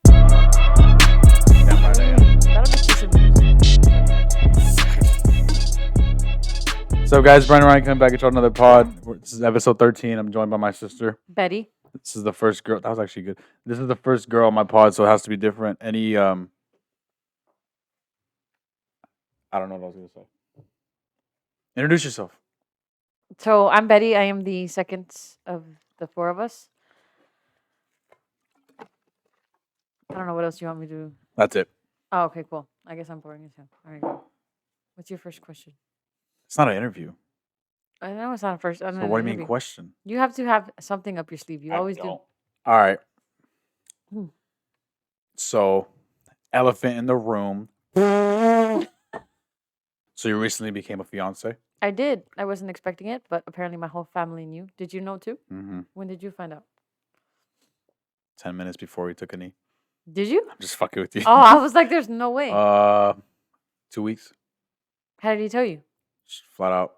Damn right I am. That'll get you some views. So, guys, Brandon Ryan coming back into another pod. This is episode 13. I'm joined by my sister. Betty. This is the first girl. That was actually good. This is the first girl on my pod, so it has to be different. I don't know what I was gonna say. Introduce yourself. So I'm Betty. I am the second of the four of us. I don't know what else you want me to do. That's it. Oh, okay, cool. I guess I'm boring as hell. All right, go. What's your first question? It's not an interview. I know it's not a first. So what do you mean question? You have to have something up your sleeve. You always do. All right. Hmm. So, elephant in the room. So you recently became a fiance? I did. I wasn't expecting it, but apparently my whole family knew. Did you know too? Mm-hmm. When did you find out? 10 minutes before we took a knee. Did you? I'm just fucking with you. Oh, I was like, there's no way. 2 weeks. How did he tell you? Just flat out.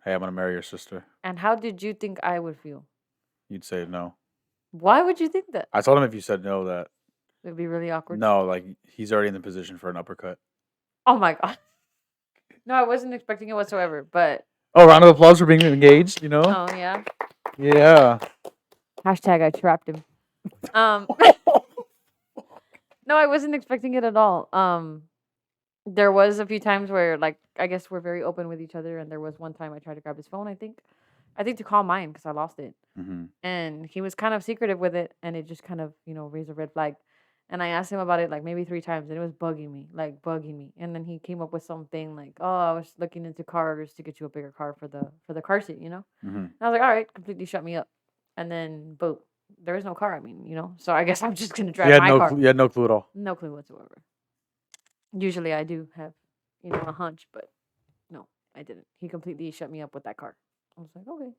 Hey, I'm gonna marry your sister. And how did you think I would feel? You'd say no. Why would you think that? I told him if you said no, that It'd be really awkward. no, like he's already in the position for an uppercut. Oh my god. No, I wasn't expecting it whatsoever, but Oh, round of applause for being engaged. You know? oh yeah. Yeah. Hashtag I trapped him. No, I wasn't expecting it at all. There was a few times where, like, I guess we're very open with each other, and there was one time I tried to grab his phone. I think to call mine because I lost it, Mm-hmm. and he was kind of secretive with it, and it just kind of raised a red flag. And I asked him about it like maybe 3 times, and it was bugging me, like bugging me. And then he came up with something like, "Oh, I was looking into cars to get you a bigger car for the car seat," Mm-hmm. And I was like, "All right," completely shut me up. And then, boom, there is no car. I mean, so I guess I'm just gonna drive my car. You had no clue at all. No clue whatsoever. Usually I do have, a hunch, but no, I didn't. He completely shut me up with that car. I was like, okay.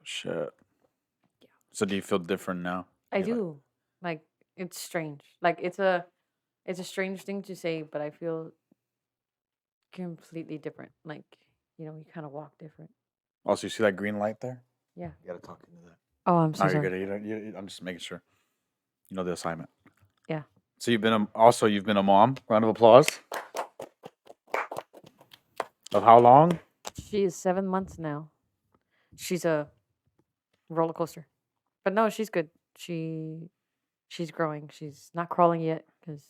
Shit. Yeah. So do you feel different now? I You're do. Like, it's strange. Like, it's a strange thing to say, but I feel completely different. Like, you kind of walk different. Also, you see that green light there? Yeah. You gotta talk into that. Oh, I'm so No, you're sorry. good. I'm just making sure. You know the assignment. Yeah. So you've been a mom. Round of applause. Of how long? She is 7 months now. She's a roller coaster. But no, she's good. She's growing. She's not crawling yet because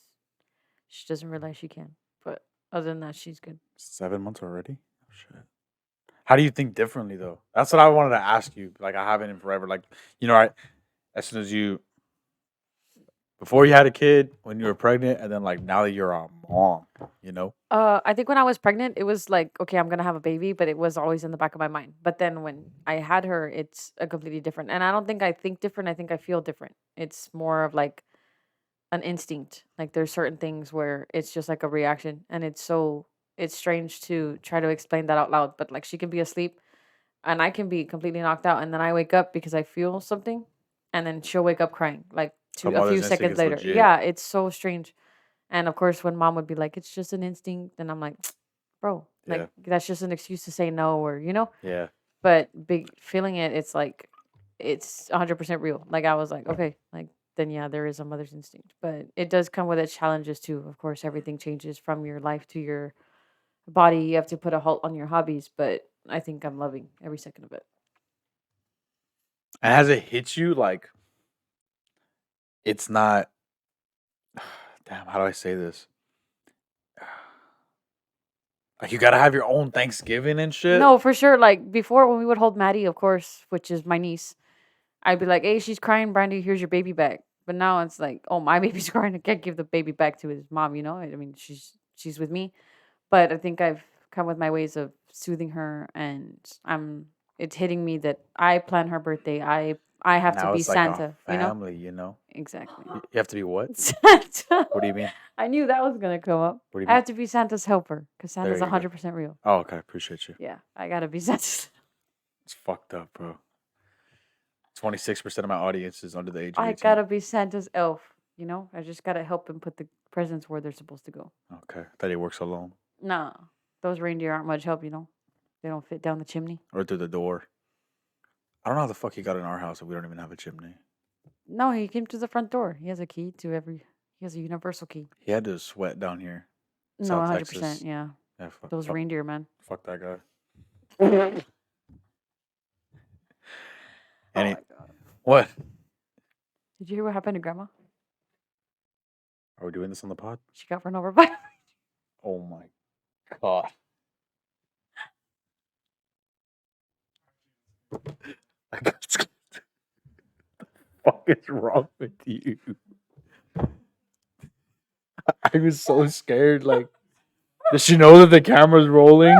she doesn't realize she can. But other than that, she's good. 7 months already? Oh, shit. How do you think differently though? That's what I wanted to ask you. Like I haven't in forever. Like, as soon as before you had a kid, when you were pregnant, and then like now that you're a mom, I think when I was pregnant, it was like, okay, I'm gonna have a baby, but it was always in the back of my mind. But then when I had her, it's a completely different. And I don't think I think different. I think I feel different. It's more of like an instinct. Like there's certain things where it's just like a reaction, and it's strange to try to explain that out loud. But like she can be asleep, and I can be completely knocked out, and then I wake up because I feel something, and then she'll wake up crying like A a mother's few instinct seconds is later. legit. Yeah, it's so strange. And of course, when mom would be like, "It's just an instinct," and I'm like, "Bro, like Yeah. that's just an excuse to say no," or Yeah. But feeling it, it's like it's 100% real. Like I was like, okay, like then yeah, there is a mother's instinct, but it does come with its challenges too. Of course, everything changes from your life to your body. You have to put a halt on your hobbies, but I think I'm loving every second of it. And has it hit you like it's not? Damn, how do I say this? Like you gotta have your own Thanksgiving and shit. No, for sure. Like before, when we would hold Maddie, of course, which is my niece, I'd be like, "Hey, she's crying, Brandy. Here's your baby back." But now it's like, "Oh, my baby's crying. I can't give the baby back to his mom." I mean, she's with me, but I think I've come with my ways of soothing her, and it's hitting me that I plan her birthday. I have to Now be it's like Santa. a family, Exactly. You have to be what? Santa. What do you mean? I knew that was gonna come up. What do you I mean? have to be Santa's helper because There Santa's you go. 100% real. Oh, okay. Appreciate you. Yeah, I gotta be Santa's. It's fucked up, bro. 26% of my audience is under the age of I 18. gotta be Santa's elf. You know, I just gotta help him put the presents where they're supposed to go. Okay, that he works alone Nah, those reindeer aren't much help. You know, they don't fit down the chimney. or through the door. I don't know how the fuck he got in our house if we don't even have a chimney. No, he came to the front door. He has a key to every. He has a universal key. He had to sweat down here, No, South 100%. Texas. Yeah, Yeah, those reindeer, man. fuck that guy. Oh Any my god! what? Did you hear what happened to Grandma? Are we doing this on the pod? She got run over by. Oh my god. What the fuck is wrong with you? I was so scared. Like, does she know that the camera's rolling?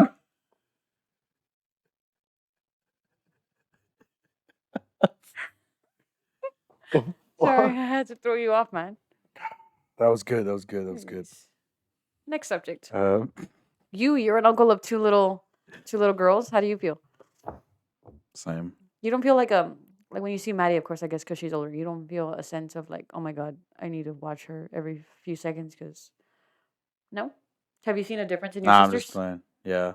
Sorry, I had to throw you off, man. That was good. That was good. That was good. Anyways, next subject. Um, You're an uncle of two little girls. How do you feel? same. You don't feel like when you see Maddie, of course, I guess because she's older, you don't feel a sense of like, oh my god, I need to watch her every few seconds because no. Have you seen a difference in your Nah, I'm sisters? just playing. Yeah,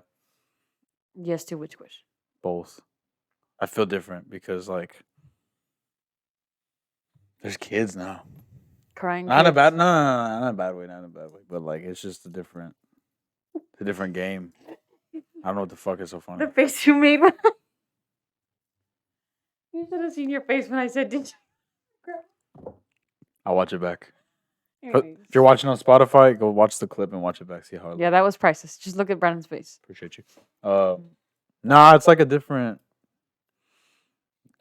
Yes to which wish? both. I feel different because like there's kids now. Crying. Not in a kids. bad, no, not in a bad way, not in a bad way. But like, it's just it's a different game. I don't know what the fuck is so funny. The face you made. When you should have seen your face when I said, "Did you?" I'll watch it back. Anyways. If you're watching on Spotify, go watch the clip and watch it back. See how it Yeah, that was priceless. Just look at Brandon's face. Appreciate you. Nah, it's like a different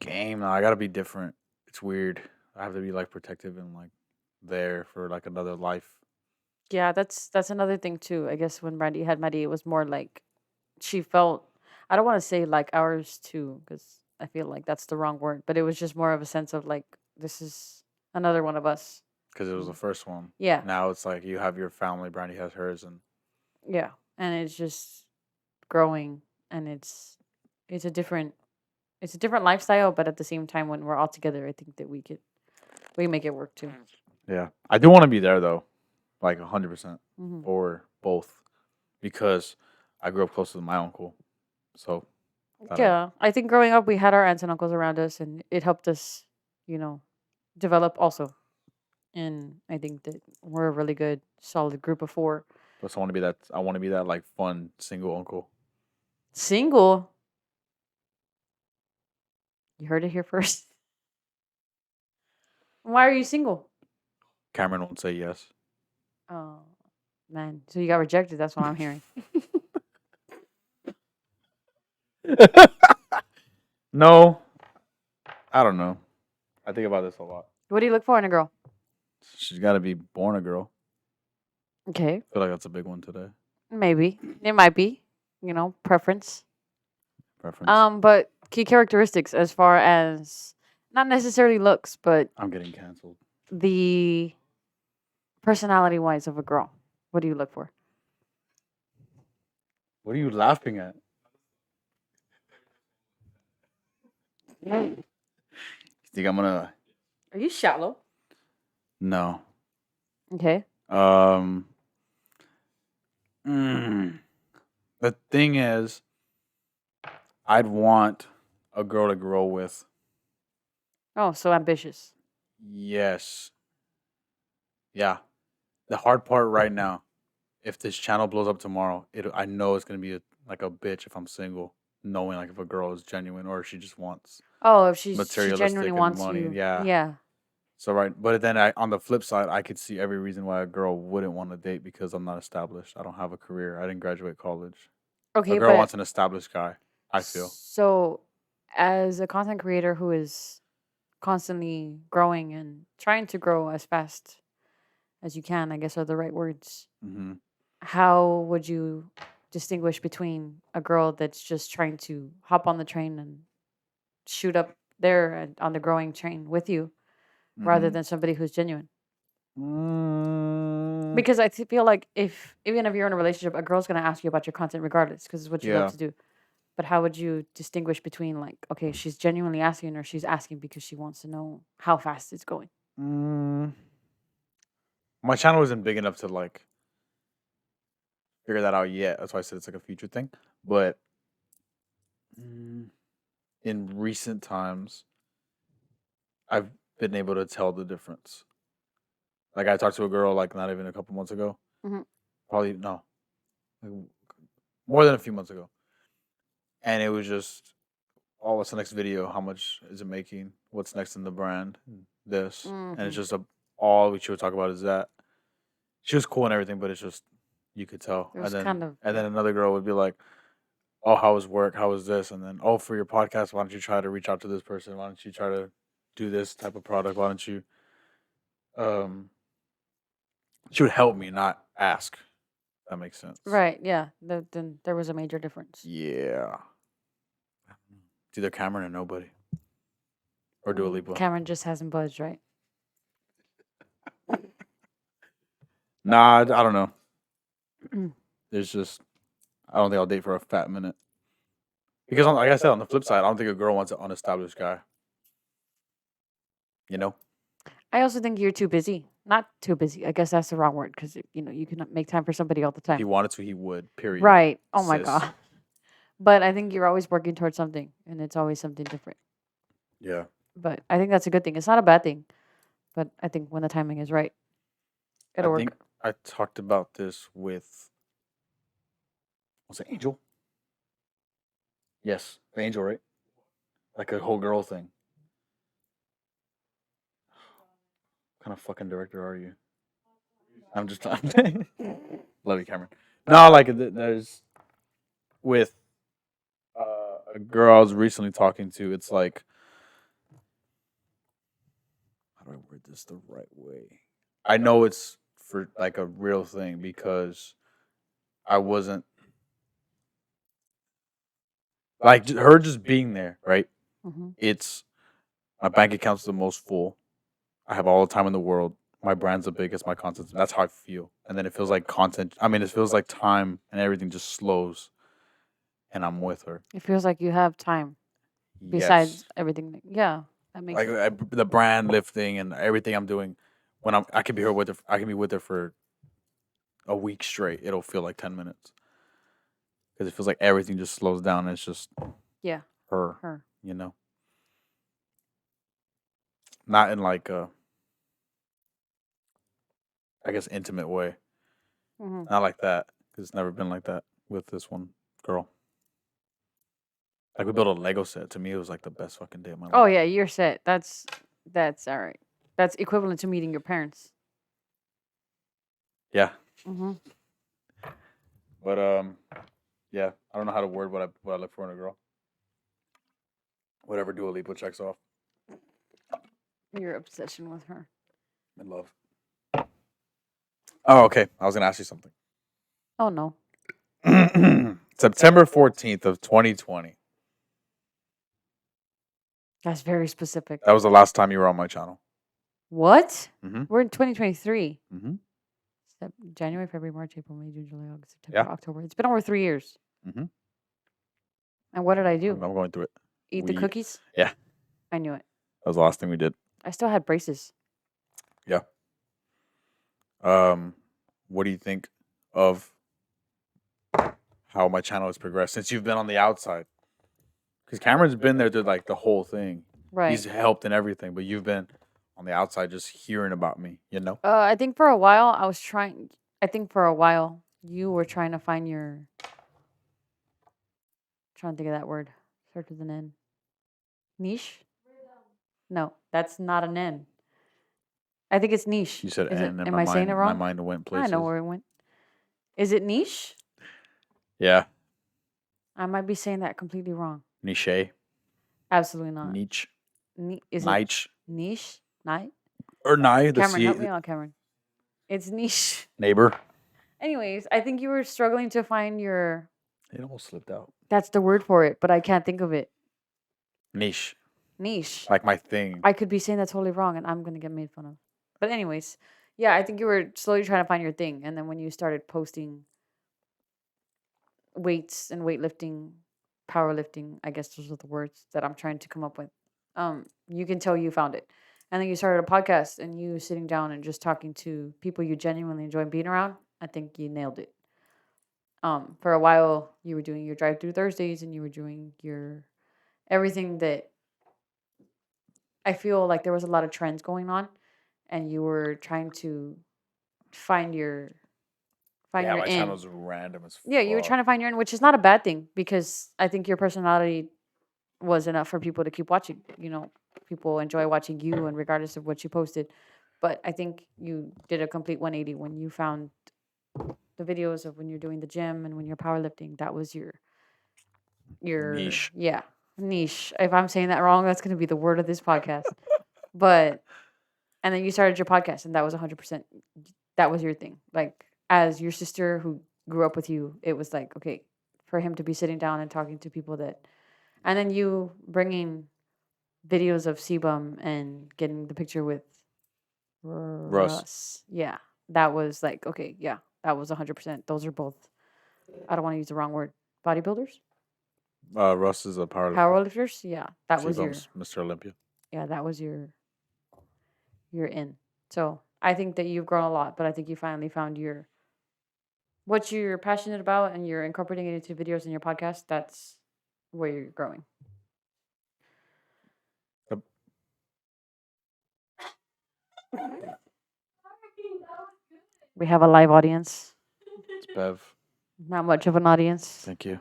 game. Nah, I gotta be different. It's weird. I have to be like protective and like there for like another life. Yeah, that's another thing too. I guess when Brandy had Maddie, it was more like she felt. I don't want to say like ours too, because I feel like that's the wrong word. But it was just more of a sense of like this is another one of us. Because it was the first one. Yeah, Now it's like you have your family, Brandy has hers, and yeah, and it's just growing, and it's a different lifestyle. But at the same time, when we're all together, I think that we make it work too. yeah. I do want to be there though, like 100% Hmm. or both, because I grew up close to my uncle, so Yeah, I think growing up, we had our aunts and uncles around us, and it helped us, you know, develop also. And I think that we're a really good, solid group of four. plus I want to be that. I want to be that like fun single uncle. Single. You heard it here first. Why are you single? Cameron won't say yes. Oh, man. So you got rejected. That's what I'm hearing. No, I don't know. I think about this a lot. What do you look for in a girl? She's got to be born a girl. Okay. I feel like that's a big one today. Maybe. It might be. Preference. Preference. But key characteristics as far as not necessarily looks, but I'm getting canceled. the personality wise of a girl. What do you look for? What are you laughing at? You think I'm gonna? Are you shallow? No. Okay. The thing is, I'd want a girl to grow with. Oh, so ambitious. Yes. Yeah. The hard part right now, if this channel blows up tomorrow, I know it's gonna be like a bitch if I'm single, knowing like if a girl is genuine or if she just wants Oh, if she materialistic genuinely and wants money. you. Yeah. Yeah. So but then on the flip side, I could see every reason why a girl wouldn't want to date because I'm not established. I don't have a career. I didn't graduate college. Okay, A girl but wants an established guy. I feel. so as a content creator who is constantly growing and trying to grow as fast as you can, I guess are the right words. Hmm. How would you distinguish between a girl that's just trying to hop on the train and shoot up there and on the growing train with you rather than somebody who's genuine? Mm, Because feel like even if you're in a relationship, a girl's gonna ask you about your content regardless because it's what you yeah. love to do. But how would you distinguish between like, okay, she's genuinely asking or she's asking because she wants to know how fast it's going? Mm, My channel isn't big enough to like figure that out yet. That's why I said it's like a future thing. But mm, in recent times, I've been able to tell the difference. Like I talked to a girl like not even a couple months ago. Mhm. Probably no, like, more than a few months ago. And it was just, oh, what's the next video? How much is it making? What's next in the brand? This. And it's Mhm. just all she would talk about is that. She was cool and everything, but it's just you could tell. It was kind of And yeah. then another girl would be like, "Oh, how was work? How was this?" And then, "Oh, for your podcast, why don't you try to reach out to this person? Why don't you try to do this type of product? Why don't you?" Um, she would help me, not ask. That makes sense. Right, yeah. Then there was a major difference. Yeah. It's either Cameron or nobody, or Dua Lipa. Cameron just hasn't budged, right? Nah, I don't know. There's just I don't think I'll date for a fat minute because, like I said, on the flip side, I don't think a girl wants an unestablished guy. You know, I also think you're too busy. Not too busy. I guess that's the wrong word because you cannot make time for somebody all the if he time. wanted to, he would. Period. Right. Oh my Sis. god. But I think you're always working towards something, and it's always something different. Yeah. But I think that's a good thing. It's not a bad thing, but I think when the timing is right, it'll I work. think I talked about this with was it Angel? Yes, the Angel, right? Like a whole girl thing. What kind of fucking director are you? I'm just love you, Cameron. No, like there's with a girl I was recently talking to. It's like how do I word this the right way? I know it's for like a real thing because I wasn't like her just being there, right? Hmm. It's my bank account's the most full. I have all the time in the world. My brand's the biggest. My content. That's how I feel. And then it feels like content. I mean, it feels like time and everything just slows, and I'm with her. It feels like you have time Yes, besides everything. Yeah, that makes like sense. the brand lifting and everything I'm doing. When I can be her with her. I can be with her for a week straight. It'll feel like 10 minutes because it feels like everything just slows down. And it's just Yeah, her. her. You know, not in like a I guess intimate way. Hmm. Not like that because it's never been like that with this one girl. Like we built a Lego set. To me, it was like the best fucking day of my Oh life. yeah, you're set. That's all right. That's equivalent to meeting your parents. Yeah, Hmm. but yeah. I don't know how to word what I look for in a girl. Whatever Dua Lipa checks off. Your obsession with her. In love. Oh, okay. I was gonna ask you something. Oh no. September 14th of 2020. That's very specific. That was the last time you were on my channel. What? Mm-hmm. We're in 2023. Mm-hmm. January, February, March, April, May, June, July, August, September, Yeah. October. It's been over 3 years. Mm-hmm. And what did I do? I'm going through it. Eat the cookies? Yeah. I knew it. That was the last thing we did. I still had braces. Yeah. What do you think of how my channel has progressed since you've been on the outside? Because Cameron's been there through like the whole thing. Right. He's helped in everything, but you've been on the outside just hearing about me, you know? I think for a while I think for a while you were trying to find your trying to think of that word. Start with an N. Niche? No, that's not an N. I think it's niche. You said Is it? and then Am I saying it wrong? my mind went I places. know where it went. Is it niche? Yeah. I might be saying that completely wrong. Niche. Absolutely not. Niche. Is Niche. it niche? Night? Or Nye, the Cameron, help C me out, Cameron. It's niche. neighbor. Anyways, I think you were struggling to find your. It almost slipped out. That's the word for it, but I can't think of it. Niche. Niche. Like my thing. I could be saying that totally wrong, and I'm gonna get made fun of. But anyways, yeah, I think you were slowly trying to find your thing, and then when you started posting weights and weightlifting, powerlifting, I guess those are the words that I'm trying to come up with. You can tell you found it, and then you started a podcast and you sitting down and just talking to people you genuinely enjoy being around, I think you nailed it. For a while you were doing your drive through Thursdays and you were doing your everything that I feel like there was a lot of trends going on and you were trying to find your find Yeah, your my in. channel's random as Yeah, you were fuck. trying to find your in, which is not a bad thing because I think your personality was enough for people to keep watching. People enjoy watching you and regardless of what you posted. But I think you did a complete 180 when you found the videos of when you're doing the gym and when you're powerlifting. That was your Niche. yeah, niche. If I'm saying that wrong, that's gonna be the word of this podcast. But and then you started your podcast and that was 100%, that was your thing. Like as your sister who grew up with you, it was like, okay, for him to be sitting down and talking to people that, and then you bringing videos of Sebum and getting the picture with Russ. Russ. Yeah, that was like, okay, yeah, that was 100%. Those are both, I don't want to use the wrong word, bodybuilders, Russ is a powerlifter. powerlifters. Yeah, that was Sebum's Mr. Olympia. that was your in. So I think that you've grown a lot, but I think you finally found what you're passionate about and you're incorporating it into videos in your podcast. That's where you're growing. Yep. We have a live audience, It's Bev. not much of an audience. Thank you.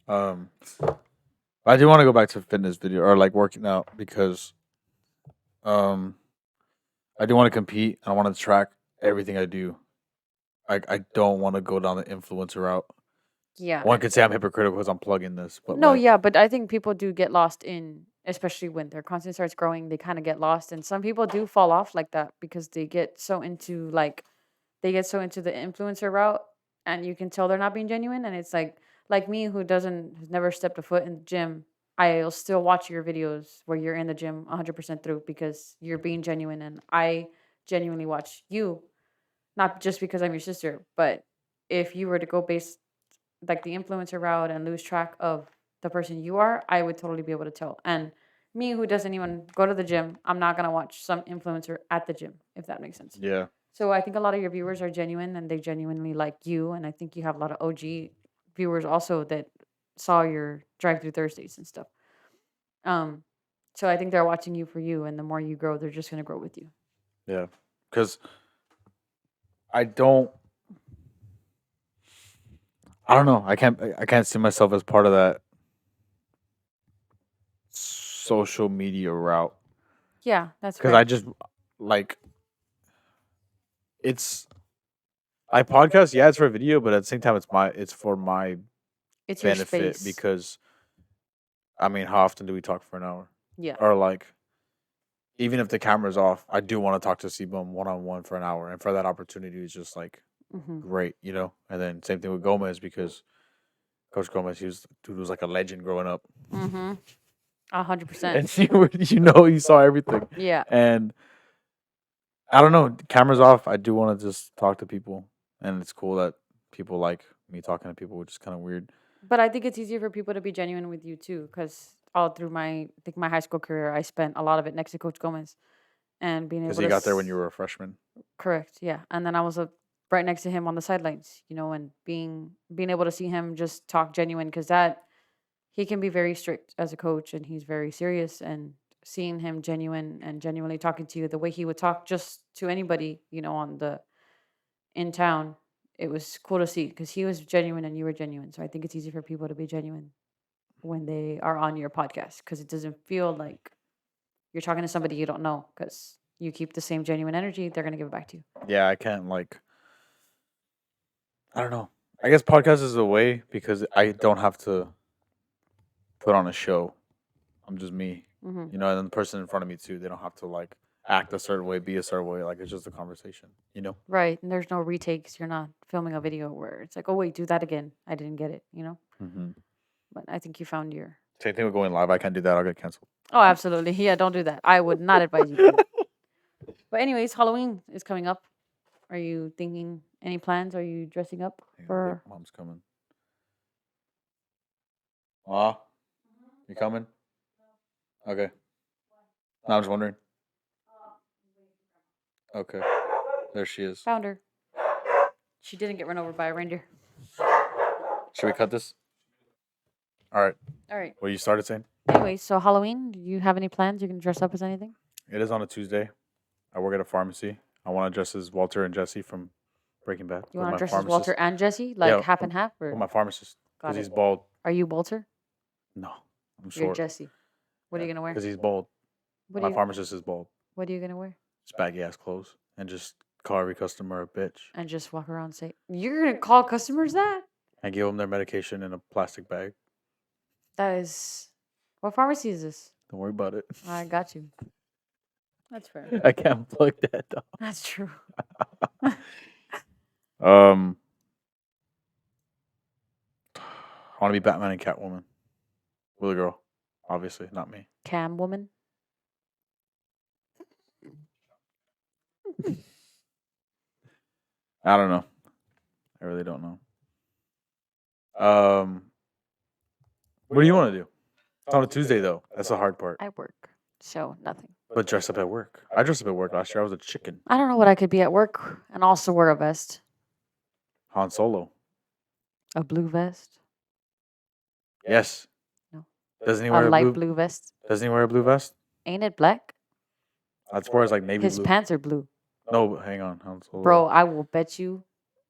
I do want to go back to fitness video or like working out because um I do want to compete. I want to track everything I do. I don't want to go down the influencer route. Yeah. One could say I'm hypocritical because I'm plugging this, but No, like, yeah, but I think people do get lost in, especially when their content starts growing, they kind of get lost. And some people do fall off like that because they get so into the influencer route and you can tell they're not being genuine. And it's like me who has never stepped a foot in the gym. I'll still watch your videos where you're in the gym 100% through because you're being genuine. And I genuinely watch you, not just because I'm your sister, but if you were to go base like the influencer route and lose track of the person you are, I would totally be able to tell. And me, who doesn't even go to the gym, I'm not gonna watch some influencer at the gym, if that makes sense. yeah, So I think a lot of your viewers are genuine and they genuinely like you. And I think you have a lot of OG viewers also that saw your drive through Thursdays and stuff. Um, so I think they're watching you for you, and the more you grow, they're just gonna grow with you. yeah. Because I don't, I don't know. I can't see myself as part of that social media route Yeah, that's because I fair. just like it's I podcast. Yeah, it's for video, but at the same time, it's for my It's your benefit space. because I mean, how often do we talk for an hour? Yeah. Or like, even if the camera's off, I do want to talk to Sebum one on one for an hour, and for that opportunity is just like Mm-hmm. great, you know. And then same thing with Gomez because Coach Gomez, dude was like a legend growing up, Mm-hmm. 100%. and you saw everything. Yeah. And I don't know, cameras off. I do want to just talk to people, and it's cool that people like me talking to people, which is kind of weird. But I think it's easier for people to be genuine with you too, because all through I think my high school career, I spent a lot of it next to Coach Gomez, and being Because able he to got there when you were a freshman. correct, yeah, and then I was right next to him on the sidelines, and being able to see him just talk genuine, because that he can be very strict as a coach, and he's very serious, and seeing him genuine and genuinely talking to you the way he would talk just to anybody, on the in town, it was cool to see because he was genuine and you were genuine. So I think it's easy for people to be genuine when they are on your podcast because it doesn't feel like you're talking to somebody you don't know because you keep the same genuine energy. They're gonna give it back to you. Yeah, I can't like. I don't know. I guess podcast is a way because I don't have to put on a show. I'm just me, Hmm. and then the person in front of me too. They don't have to like act a certain way, be a certain way. Like it's just a conversation. Right, and there's no retakes. You're not filming a video where it's like, oh wait, do that again. I didn't get it. Hmm. But I think you found your. Same thing with going live. I can't do that. I'll get canceled. Oh, absolutely. Yeah, don't do that. I would not advise you to do that. But anyways, Halloween is coming up. Are you thinking any plans? Are you dressing up Hang on, I for? think mom's coming. Ma, you coming? Okay. No, I was wondering. Okay. There she is. Found her. She didn't get run over by a reindeer. Should we cut this? All right. All right. Well, you started saying? Anyway, so Halloween, do you have any plans? You can dress up as anything? It is on a Tuesday. I work at a pharmacy. I want to dress as Walter and Jesse from Breaking Bad. You with want my to dress as pharmacist. Walter and Jesse? Like Yeah, half and half? Or? With my pharmacist. Got Because it. he's bald. Are you Walter? No. I'm You're short. Jesse. What are you going to wear? Because he's bald. What My are you, pharmacist is bald. what are you going to wear? Just baggy ass clothes. And just call every customer a bitch. And just walk around and say, you're going to call customers that? And give them their medication in a plastic bag. That is... What pharmacy is this? Don't worry about it. I got you. That's fair. I can't plug that though. That's true. I want to be Batman and Catwoman. With a girl. Obviously, not me. Cam woman? I don't know. I really don't know. What do you want to do? It's on a Tuesday though. That's the hard part. I work. So, nothing. But dress up at work. I dressed up at work last year. I was a chicken. I don't know what I could be at work and also wear a vest. Han Solo. A blue vest? Yes. No. Doesn't he A wear a light blue? blue vest? Doesn't he wear a blue vest? Ain't it black? That's where it's like navy His blue. pants are blue. No, but hang on. Han Solo. Bro, I will bet you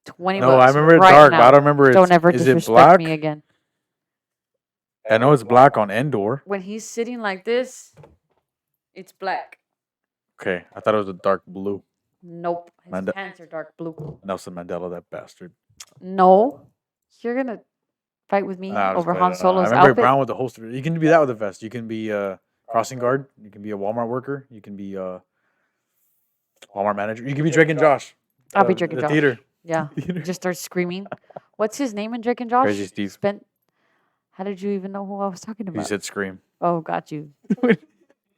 20 No, I bucks remember it's right dark, now. but I don't remember Don't ever is it disrespect black? me again. I know it's black on Endor. When he's sitting like this, it's black. Okay, I thought it was a dark blue. Nope. His Manda- pants are dark blue. Nelson Mandela, that bastard. No. You're going to fight with me Nah, I'm just over playing. Han I Solo's remember outfit? brown with the holster. You can be that with a vest. You can be a crossing guard. You can be a Walmart worker. You can be a Walmart manager. You can be Drake and Josh. I'll be Drake and the Josh. theater. Yeah. Theater. Just start screaming. What's his name in Drake and Josh? Crazy Steve. How did you even know who I was talking You about? said scream. Oh, got you.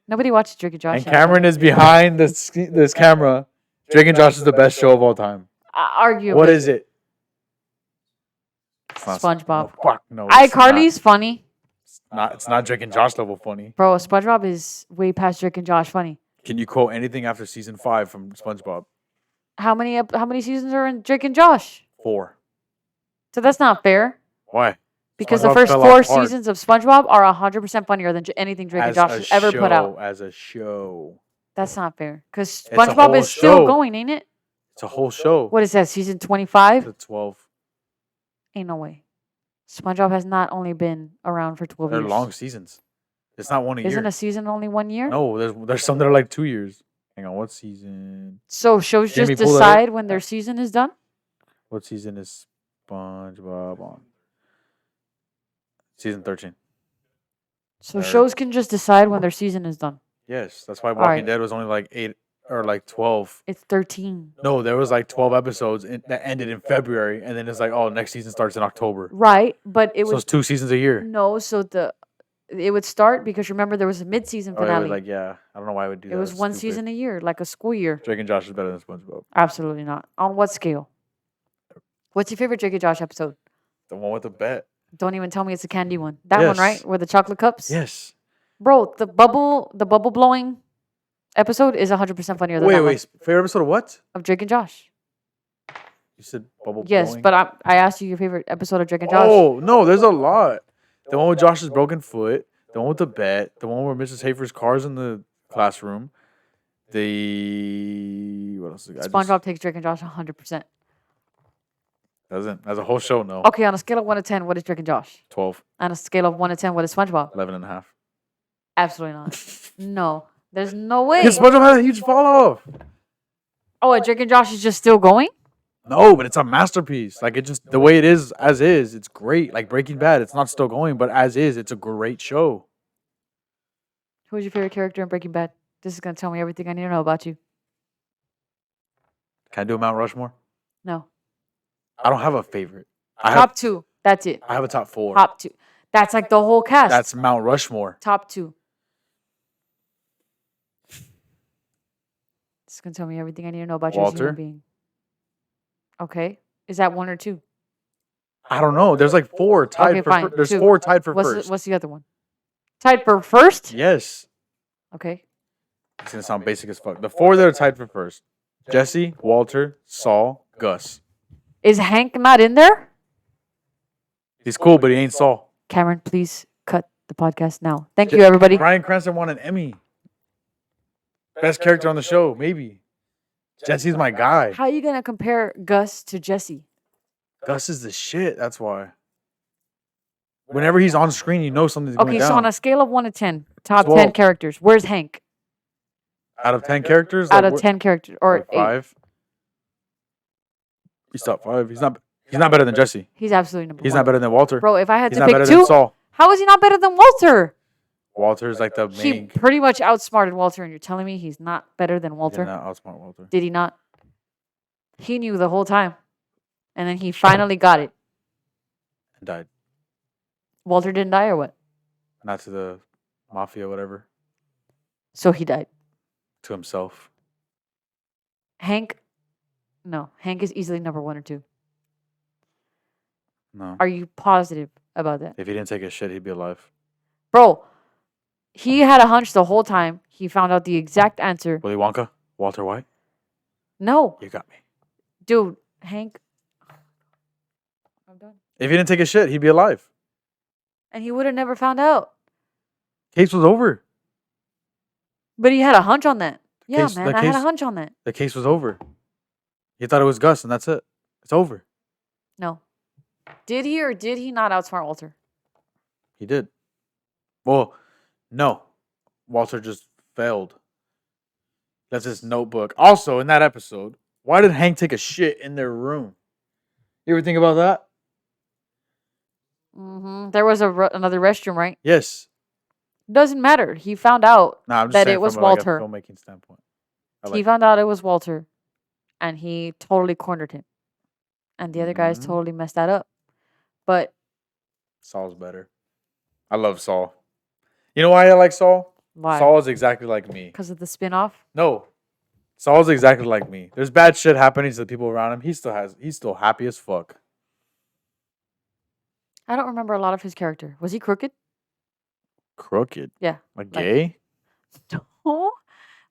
Nobody watches Drake and Josh. And Cameron is behind this camera. Drake and Josh is the best show of all time. Arguably. What is it? It's not- SpongeBob. No, fuck no. it's iCarly's funny. not. It's not Drake and Josh level funny. Bro, SpongeBob is way past Drake and Josh funny. Can you quote anything after season 5 from SpongeBob? How many seasons are in Drake and Josh? 4. So that's not fair. Why? Because the SpongeBob first fell 4 off hard. seasons of SpongeBob are 100% funnier than anything Drake and Josh has ever put out. As a show. That's not fair. Because a SpongeBob whole is still show. going, ain't it? It's a whole show. What is that, season 25? The 12. Ain't no way. SpongeBob has not only been around for 12 They're years. long seasons. It's not one a Isn't year. a season only 1 year? No, there's some that are like 2 years. Hang on, what season? So shows Jamie, just pull that up. decide when their season is done? What season is SpongeBob on? Season 13. So Or- shows can just decide when their season is done. Yes, that's why Walking Alright. Dead was only like 8 or like 12. It's 13. No, there was like 12 episodes that ended in February, and then it's like, oh, next season starts in October. Right, but it So was it's 2 seasons a year. no. So it would start because remember there was a mid-season Or it finale. would like, yeah, I don't know why I would do it that. was It's one stupid. season a year, like a school year. Drake and Josh is better than SpongeBob. Absolutely not. On what scale? What's your favorite Drake and Josh episode? The one with the bet. Don't even tell me it's a candy one. That one, right? Yes. Where the chocolate cups. Yes. Bro, the bubble blowing episode is 100% funnier than that one Wait. Favorite episode of what? of Drake and Josh. You said bubble Yes, blowing? but I asked you your favorite episode of Drake and Josh. Oh, no, there's a lot. The one with Josh's broken foot. The one with the bet. The one where Mrs. Hafer's car's in the classroom. What else? SpongeBob takes Drake and Josh 100%. Doesn't. As a whole show, no. Okay, on a scale of 1 to 10, what is Drake and Josh? 12, On a scale of 1 to 10, what is SpongeBob? 11 and a half. Absolutely not. No, there's no way. Because SpongeBob had a huge fall off. Oh, and Drake and Josh is just still going? No, but it's a masterpiece. Like, it just, the way it is, as is, it's great. Like Breaking Bad, it's not still going, but as is, it's a great show. Who's your favorite character in Breaking Bad? This is going to tell me everything I need to know about you. Can I do a Mount Rushmore? No. I don't have a favorite. Top 2. That's it. I have a top 4. Top 2. That's like the whole cast. That's Mount Rushmore. Top 2. This is going to tell me everything I need to know about you as a Walter? human being. Okay. Is that 1 or 2? I don't know. There's like 4 tied Okay, for fine. There's 2. 4 tied for What's first. what's the other one? Tied for first? Yes. Okay. It's gonna sound basic as fuck. The 4 that are tied for first. Jesse, Walter, Saul, Gus. Is Hank not in there? He's cool, but he ain't Saul. Cameron, please cut the podcast now. Thank you, everybody. Bryan Cranston won an Emmy. Best character on the show, maybe. Jesse's my guy. How are you gonna compare Gus to Jesse? Gus is the shit. That's why. Whenever he's on screen, you know something's going Okay, down. so on a scale of 1 to 10, top 10 12. characters, where's Hank? Out of 10 characters, Out like, of 10 characters, or like 8? 5. He's top 5. He's not better than Jesse. He's absolutely number 1. He's not better than Walter. Bro, if I had He's to not pick better 2, than Saul. how is he not better than Walter? Walter's like the He main. pretty much outsmarted Walter, and you're telling me he's not better than He did Walter? not outsmart Walter. Did he not? He knew the whole time. And then he finally got it. And died. Walter didn't die or what? Not to the mafia, whatever. So he died. To himself. Hank is easily number 1 or 2. No. Are you positive about that? If he didn't take a shit, he'd be alive. Bro, he had a hunch the whole time. He found out the exact answer. Willy Wonka? Walter White? No. You got me. Dude, Hank. I'm done. If he didn't take a shit, he'd be alive. And he would have never found out. Case was over. But he had a hunch on that. Yeah, case- man, the I had a case- hunch on that. The case was over. He thought it was Gus, and that's it. It's over. No. Did he or did he not outsmart Walter? He did. Well, no. Walter just failed. That's his notebook. Also, in that episode, why did Hank take a shit in their room? You ever think about that? There was another restroom, right? Yes. Doesn't matter. He found out Nah, I'm just that saying it was from like Walter. a filmmaking standpoint. I He like- found out it was Walter, and he totally cornered him. And the other guys Mhm. totally messed that up. But Saul's better. I love Saul. You know why I like Saul? why? Saul is exactly like me. Because of the spin-off? No. Saul's exactly like me. There's bad shit happening to the people around him. He's still happy as fuck. I don't remember a lot of his character. Was he crooked? Crooked. Yeah. Like Like- gay? No.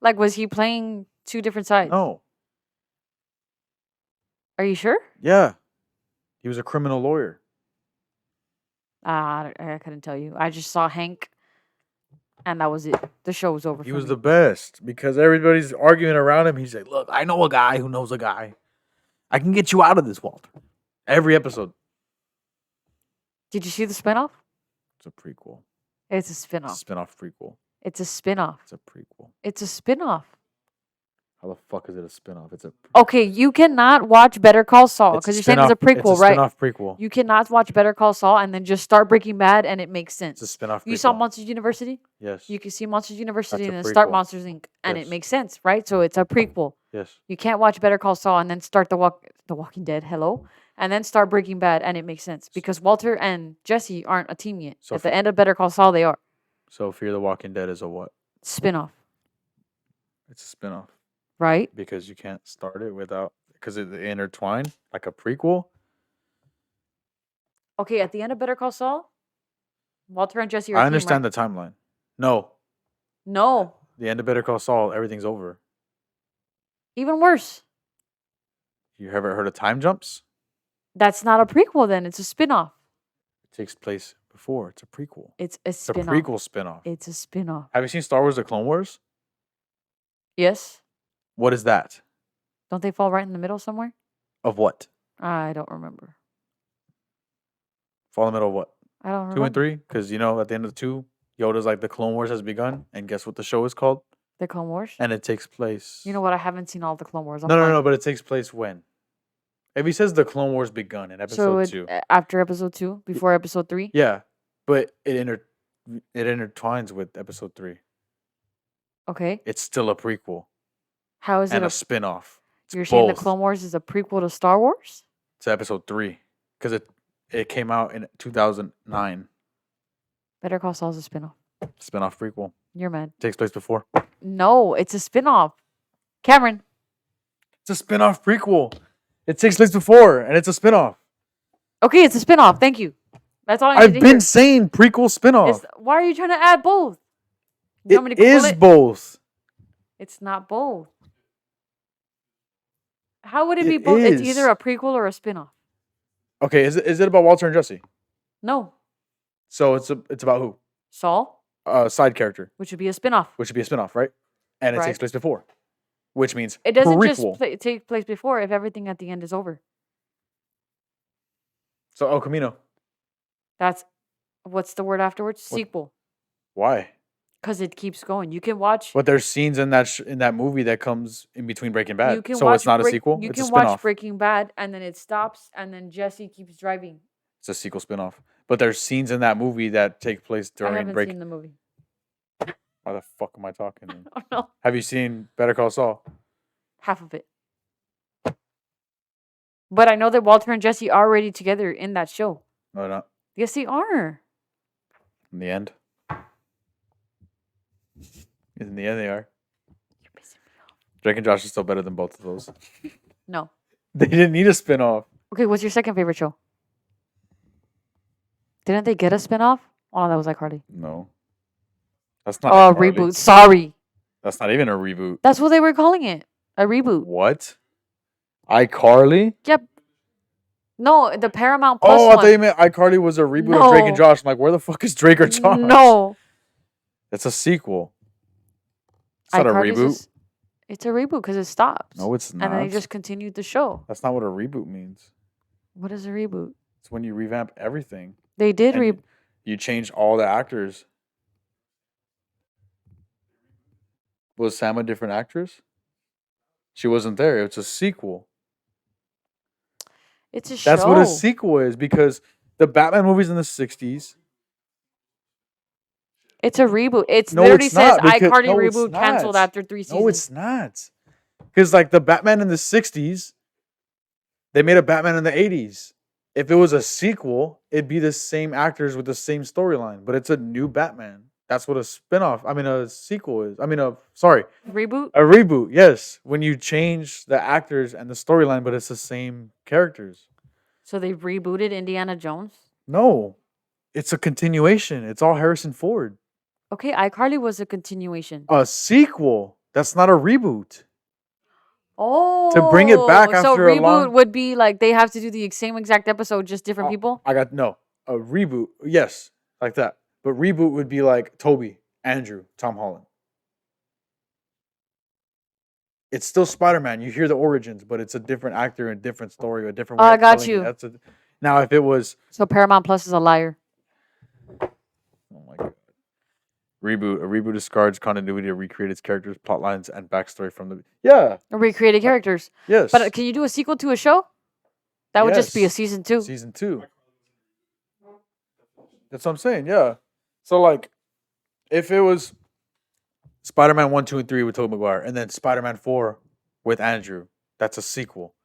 Like, was he playing 2 different sides? No. Are you sure? Yeah. He was a criminal lawyer. I couldn't tell you. I just saw Hank, and that was it. The show was over He for was me. the best because everybody's arguing around him. He's like, look, I know a guy who knows a guy. I can get you out of this, Walter. Every episode. Did you see the spinoff? It's a prequel. It's a It's a spinoff. spin-off prequel. It's a spinoff. It's a prequel. It's a spinoff. How the fuck is it a spin-off? It's a Okay, you cannot watch Better Call Saul it's because you're saying it's a spin-off- prequel, it's a right? spin-off prequel. You cannot watch Better Call Saul and then just start Breaking Bad and it makes It's a sense. spin-off prequel. You saw Monsters University? Yes. You can see Monsters University That's and a then start prequel. Monsters Inc. and Yes. it makes sense, right? So it's a prequel. Yes. You can't watch Better Call Saul and then start The Walking Dead, hello, and then start Breaking Bad and it makes sense because Walter and Jesse aren't a team yet. So At the end of Better Call Saul, they are. So Fear the Walking Dead is a what? Spinoff, It's a spin-off right? because you can't start it without because they intertwine like a prequel. Okay, at the end of Better Call Saul, Walter and Jesse are a I team, understand right? the timeline. No, No, the end of Better Call Saul, everything's over. even worse. You ever heard of time jumps? That's not a prequel then. It's a spinoff. It takes place before. It's a prequel. It's a It's a spinoff. prequel spin-off. It's a spinoff. Have you seen Star Wars: The Clone Wars? Yes. What is that? Don't they fall right in the middle somewhere? Of what? I don't remember. Fall in the middle of what? I don't 2 remember. and 3? Because at the end of 2, Yoda's like the Clone Wars has begun, and guess what the show is called? The Clone Wars. And it takes place. You know what? I haven't seen all the Clone Wars. I'm No, fine. but it takes place when? If he says the Clone Wars begun in So episode 2. after episode 2, before episode 3. Yeah, but it intertwines with episode 3. Okay. It's still a prequel How is and it? a spin-off. It's You're saying the both. Clone Wars is a prequel to Star Wars? To episode 3 because it came out in 2009. Better Call Saul is a spinoff. Spin-off prequel. You're mad. Takes place before. No, it's a spinoff. Cameron, It's a spin-off prequel. It takes place before, and it's a spin-off. okay, it's a spinoff. Thank you. That's all I need I've to been hear. saying prequel spin-off. Why are you trying to add both? You want me It to Google is it? both. It's not both. How would it be It both? It's either is. a prequel or a spin-off. Okay, is it about Walter and Jesse? No, So it's about who? Saul, Side character, which would be a spin-off, which would be a spinoff, right? And it right? takes place before, which means It doesn't just prequel. take place before if everything at the end is over. So El Camino. That's what's the word afterwards? What? Sequel, Why? because it keeps going. You can watch. But there's scenes in that movie that comes in between Breaking Bad. You can So watch. it's not a sequel. You It's a can watch spinoff. Breaking Bad, and then it stops, and then Jesse keeps driving. It's a sequel spinoff. But there's scenes in that movie that take place I during haven't break. seen the movie. Why the fuck am I talking? Man? Oh no, Have you seen Better Call Saul? half of it. But I know that Walter and Jesse are already together in that show. No, not Yes, they are. in the end. In the end, they are. You're pissing me off. Drake and Josh is still better than both of those. No. They didn't need a spinoff. Okay, what's your second favorite show? Didn't they get a spinoff? Oh, that was iCarly. No, that's not. Oh, iCarly. reboot. Sorry. That's not even a reboot. That's what they were calling it. A reboot. What? iCarly? Yep. No, the Paramount Plus Oh, I one. thought you meant iCarly was a reboot of Drake and No. Josh. I'm like, where the fuck is Drake or Josh? No. It's a sequel. It's not a iCarly's reboot. it's a reboot because it stops. No, it's not. And then they just continued the show. That's not what a reboot means. What is a reboot? It's when you revamp everything. They did And you change all the actors. Was Sam a different actress? She wasn't there. It's a sequel. It's a show. That's what a sequel is because the Batman movies in the 60s. It's a reboot. It No, literally it's says not, because- iCarly no, it's reboot canceled not. after 3 seasons. No, it's not. Because like the Batman in the 60s, they made a Batman in the 80s. If it was a sequel, it'd be the same actors with the same storyline, but it's a new Batman. That's what a spinoff, a sequel is. Reboot? A reboot, yes. When you change the actors and the storyline, but it's the same characters. So they rebooted Indiana Jones? No, it's a continuation. It's all Harrison Ford. Okay, iCarly was a continuation. A sequel. That's not a reboot. Oh. bring it back So after a reboot long- would be like they have to do the same exact episode, just different Oh, people? A reboot. Yes, like that. But reboot would be like Toby, Andrew, Tom Holland. It's still Spider-Man. You hear the origins, but it's a different actor and different story, a different way. Oh, I of got telling it. you. Now, if it was, So Paramount Plus is a liar. oh my god, a reboot discards continuity to recreate its characters, plot lines, and backstory from the. Yeah. Recreated characters. Yes. But can you do a sequel to a show? That would just be a Yes. season 2. Season 2. That's what I'm saying. Yeah. So like, if it was Spider-Man 1, 2, and 3 with Tobey Maguire, and then Spider-Man 4 with Andrew, that's a sequel.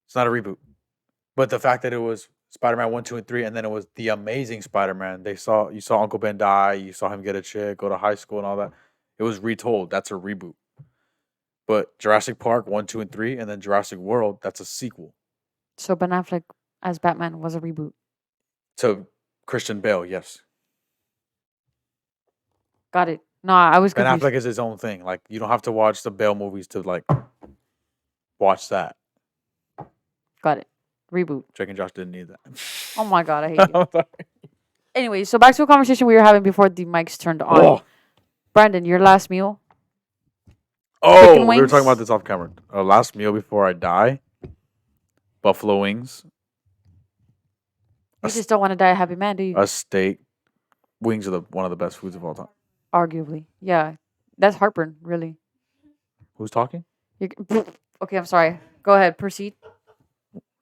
It's not a reboot. But the fact that it was Spider-Man 1, 2, and 3, and then it was the Amazing Spider-Man, you saw Uncle Ben die, you saw him get a chick, go to high school, and all that. It was retold. That's a reboot. But Jurassic Park 1, 2, and 3, and then Jurassic World, that's a sequel. So Ben Affleck as Batman was a reboot. To Christian Bale, yes. Got it. No, I was Ben confused. Affleck is his own thing. Like you don't have to watch the Bale movies to like watch that. Got it. Reboot. Drake and Josh didn't need that. Oh my god, I hate you. I'm sorry. Anyway, so back to a conversation we were having before the mics turned on. Oh, Brandon, your last meal? oh, Chicken we were talking wings? about this off camera. Last meal before I die. Buffalo wings. You just don't want to die a happy man, do you? A steak. Wings are one of the best foods of all time. Arguably. Yeah. That's heartburn, really. Who's talking? Okay, I'm sorry. Go ahead, proceed.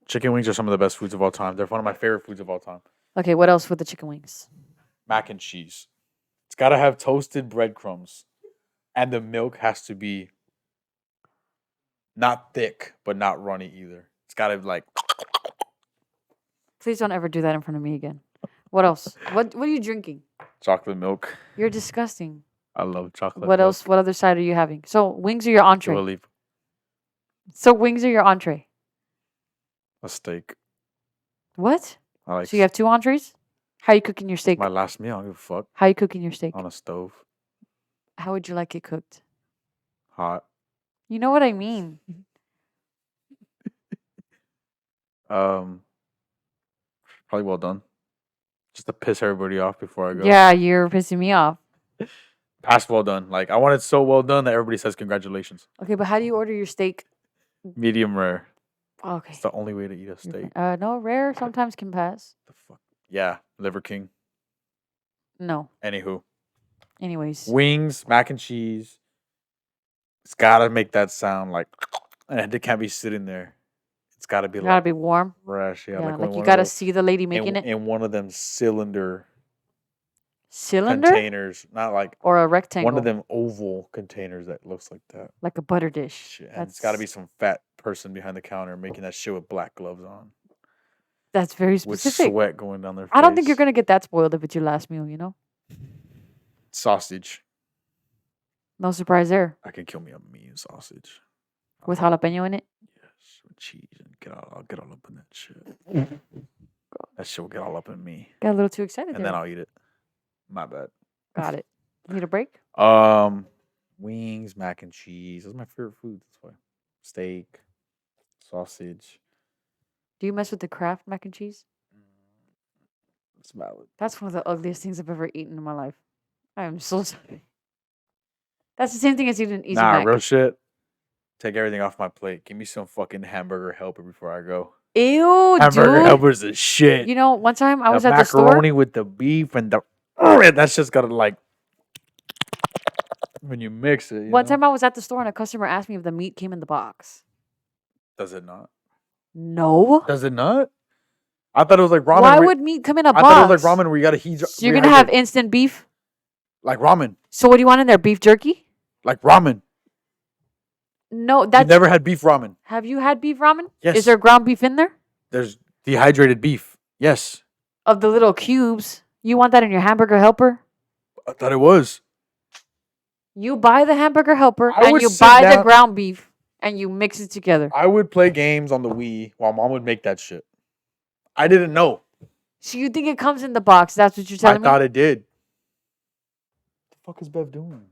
Chicken wings are some of the best foods of all time. They're one of my favorite foods of all time. Okay, what else with the chicken wings? Mac and cheese. It's got to have toasted breadcrumbs. And the milk has to be not thick, but not runny either. It's got to like. Please don't ever do that in front of me again. What else? What are you drinking? Chocolate milk. You're disgusting. I love chocolate What milk. else? What other side are you having? So wings are your entree. Dua Lipa. So wings are your entree. A steak. What? I like So you have 2 entrees? How you cooking your steak? my last meal. I don't give a fuck. How you cooking your steak? On a stove. How would you like it cooked? Hot. You know what I mean. Probably well done. Just to piss everybody off before I go. Yeah, you're pissing me off. Past well done. Like I want it so well done that everybody says congratulations. Okay, but how do you order your steak? Medium rare. Okay. It's the only way to eat a you're steak. fine. No, rare sometimes can pass. The fuck? Yeah, Liver King. No. Anywho, Anyways. wings, mac and cheese. It's gotta make that sound like, and it can't be sitting there. It's gotta be Gotta like be warm. fresh. Yeah, Yeah, like like one you of gotta those see the lady making it. in one of them cylinder Cylinder containers, not like or a one rectangle, of them oval containers that looks like that. like a butter dish. Shit, and it's got to be some fat person behind the counter making that shit with black gloves on, That's very with specific. sweat going down their face. I don't think you're gonna get that spoiled if it's your last meal. You know, Sausage. no surprise there. I can kill me a mean sausage. With jalapeno in it. Yes, with cheese and I'll get all up in that shit. That shit will get all up in me, Got a little too excited and there. then I'll eat it. My bad. Got it. Need a break? Wings, mac and cheese. Those are my favorite foods. That's why. Steak, sausage. Do you mess with the Kraft mac and cheese? It's valid. That's one of the ugliest things I've ever eaten in my life. I am so sorry. That's the same thing as eating Easy Nah, Mac. real shit. Take everything off my plate. Give me some fucking hamburger helper before I go. Ew, Hamburger dude. helper's the shit. You know, one time I was the at the store. macaroni with the beef and the that's just gotta like when you mix it. One time I was at the store and a customer asked me if the meat came in the box. Does it not? No. Does it not? I thought it was like ramen. Why would meat come in a I box? thought it was like ramen where you gotta heat. So you're gonna have instant beef? like ramen. So what do you want in there? Beef jerky? Like ramen. No, You that's. never had beef ramen. Have you had beef ramen? Yes. Is there ground beef in there? There's dehydrated beef. Yes. Of the little cubes. You want that in your hamburger helper? I thought it was. You buy the hamburger helper I and would you sit buy the down- ground beef and you mix it together. I would play games on the Wii while mom would make that shit. I didn't know. So you think it comes in the box? That's what you're I telling me? thought it did. What the fuck is Bev doing?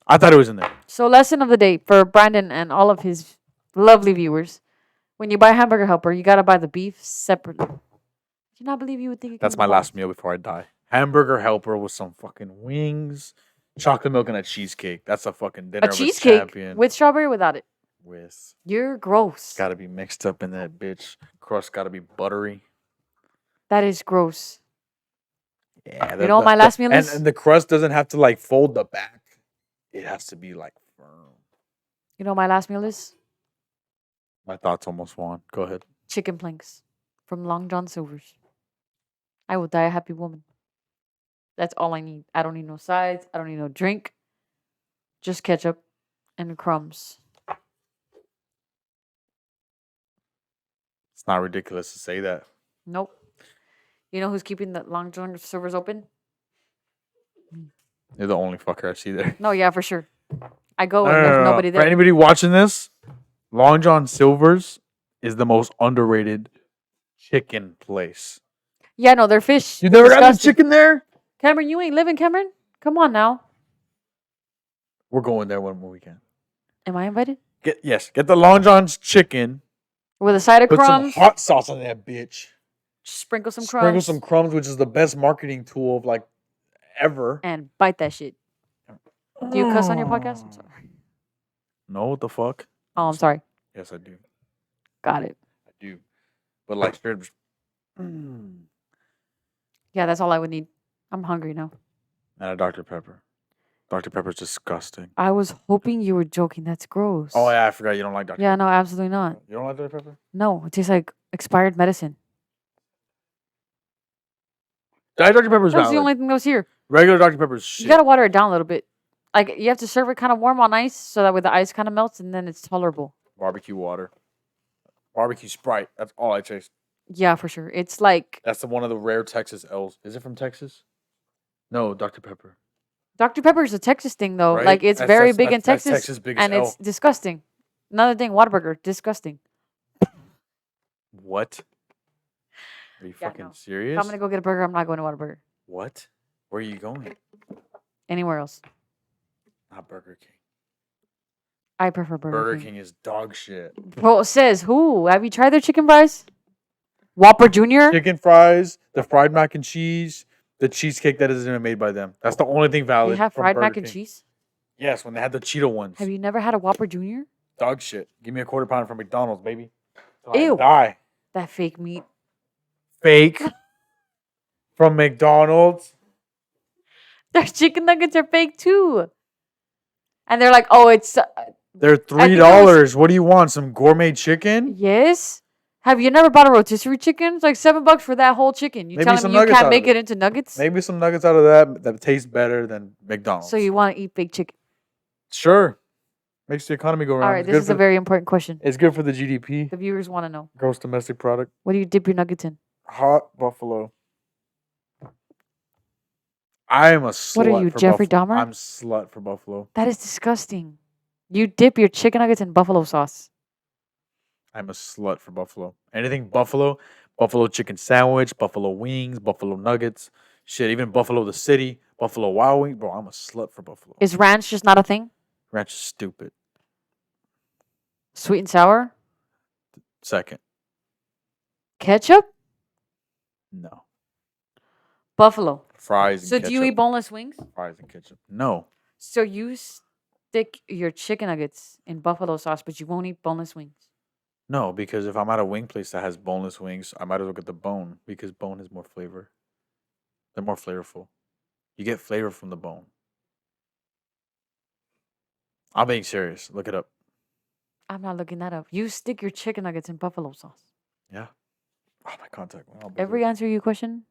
I thought it was in there. So lesson of the day for Brandon and all of his lovely viewers. When you buy hamburger helper, you gotta buy the beef separately. Do you not believe you would think it That's came in my the last box? meal before I die. Hamburger helper with some fucking wings, chocolate milk, and a cheesecake. That's a fucking dinner A of cheesecake champion. with strawberry or without it? With You're gross. gotta be mixed up in that bitch. Crust gotta be buttery. That is gross. Yeah. You know what my last meal is? And the crust doesn't have to like fold the back. It has to be like firm. You know what my last meal is? My thoughts almost won. Go ahead. Chicken planks from Long John Silver's. I will die a happy woman. That's all I need. I don't need no sides. I don't need no drink. Just ketchup and crumbs. It's not ridiculous to say that. Nope. You know who's keeping the Long John Silver's open? You're the only fucker I see there. No, yeah, for sure. I go No, and no, there's no, no. nobody For there. anybody watching this, Long John Silver's is the most underrated chicken place. Yeah, no, they're fish. You They're never got the disgusting. chicken there? Cameron, you ain't living, Cameron? Come on now. We're going there one more weekend. Am I invited? Get the Long John's chicken. With a side of Put crumbs. some hot sauce on that bitch. Sprinkle some crumbs. Sprinkle some crumbs, which is the best marketing tool of like ever. And bite that shit. Do you cuss on your podcast? I'm sorry. No, what the fuck? Oh, I'm sorry. Yes, I do. Got it. I do. But like straight up, Yeah, that's all I would need. I'm hungry now. and a Dr. Pepper. Dr. Pepper's disgusting. I was hoping you were joking. That's gross. Oh yeah, I forgot you don't like Dr. Yeah, Pepper. no, absolutely not. You don't like Dr. Pepper? No, it tastes like expired medicine. Diet Dr. Pepper's That's valid. the only thing that was here. Regular Dr. Pepper's shit. You gotta water it down a little bit. Like you have to serve it kind of warm on ice, so that way the ice kind of melts and then it's tolerable. Barbecue water. Barbecue Sprite. That's all I taste. Yeah, for sure. It's like That's one of the rare Texas L's. Is it from Texas? No, Dr. Pepper. Dr. Pepper is a Texas thing, though. Right? Like it's That's- very that's- big in that's Texas, Texas' biggest and it's L. disgusting. Another thing, Whataburger, disgusting. What? Are you Yeah, fucking no. serious? If I'm gonna go get a burger, I'm not going to Whataburger. What? Where are you going? Anywhere else. Not Burger King. I prefer Burger King is dog shit. Bro, says who? Have you tried their chicken fries? Whopper Jr.? Chicken fries, the fried mac and cheese, the cheesecake that isn't even made by them. That's the only thing They valid have from fried Burger mac and King. cheese? Yes, when they had the Cheeto ones. Have you never had a Whopper Jr.? Dog shit. Give me a quarter pounder from McDonald's, baby. Till I Ew. die. That fake meat. Fake from McDonald's. Their chicken nuggets are fake too. And they're like, oh, it's. They're think it $3. What do you want? Some gourmet chicken? Yes. Have you never bought a rotisserie chicken? It's like $7 for that whole chicken. You Maybe telling some me you nuggets can't out of make it. it into nuggets? Maybe some nuggets out of that taste better than McDonald's. So you want to eat fake chicken? Sure. Makes the economy go around. All right, this is a very important question. It's good for the GDP. The viewers want to know. Gross domestic product. What do you dip your nuggets in? Hot buffalo. I am a slut. What are you, for Jeffrey buffalo. Dahmer? I'm slut for buffalo. That is disgusting. You dip your chicken nuggets in buffalo sauce. I'm a slut for buffalo. Anything buffalo, buffalo chicken sandwich, buffalo wings, buffalo nuggets, shit, even Buffalo the city, Buffalo Wild Wings. Bro, I'm a slut for buffalo. Is ranch just not a thing? Ranch is stupid. Sweet and sour? Second. Ketchup? No. Buffalo. Fries and So ketchup. do you eat boneless wings? Fries and ketchup. No. So you stick your chicken nuggets in buffalo sauce, but you won't eat boneless wings. No, because if I'm at a wing place that has boneless wings, I might as well get the bone because bone has more flavor. They're more flavorful. You get flavor from the bone. I'm being serious. Look it up. I'm not looking that up. You stick your chicken nuggets in buffalo sauce. Yeah. Oh, my contact went all Every berserk. answer you question,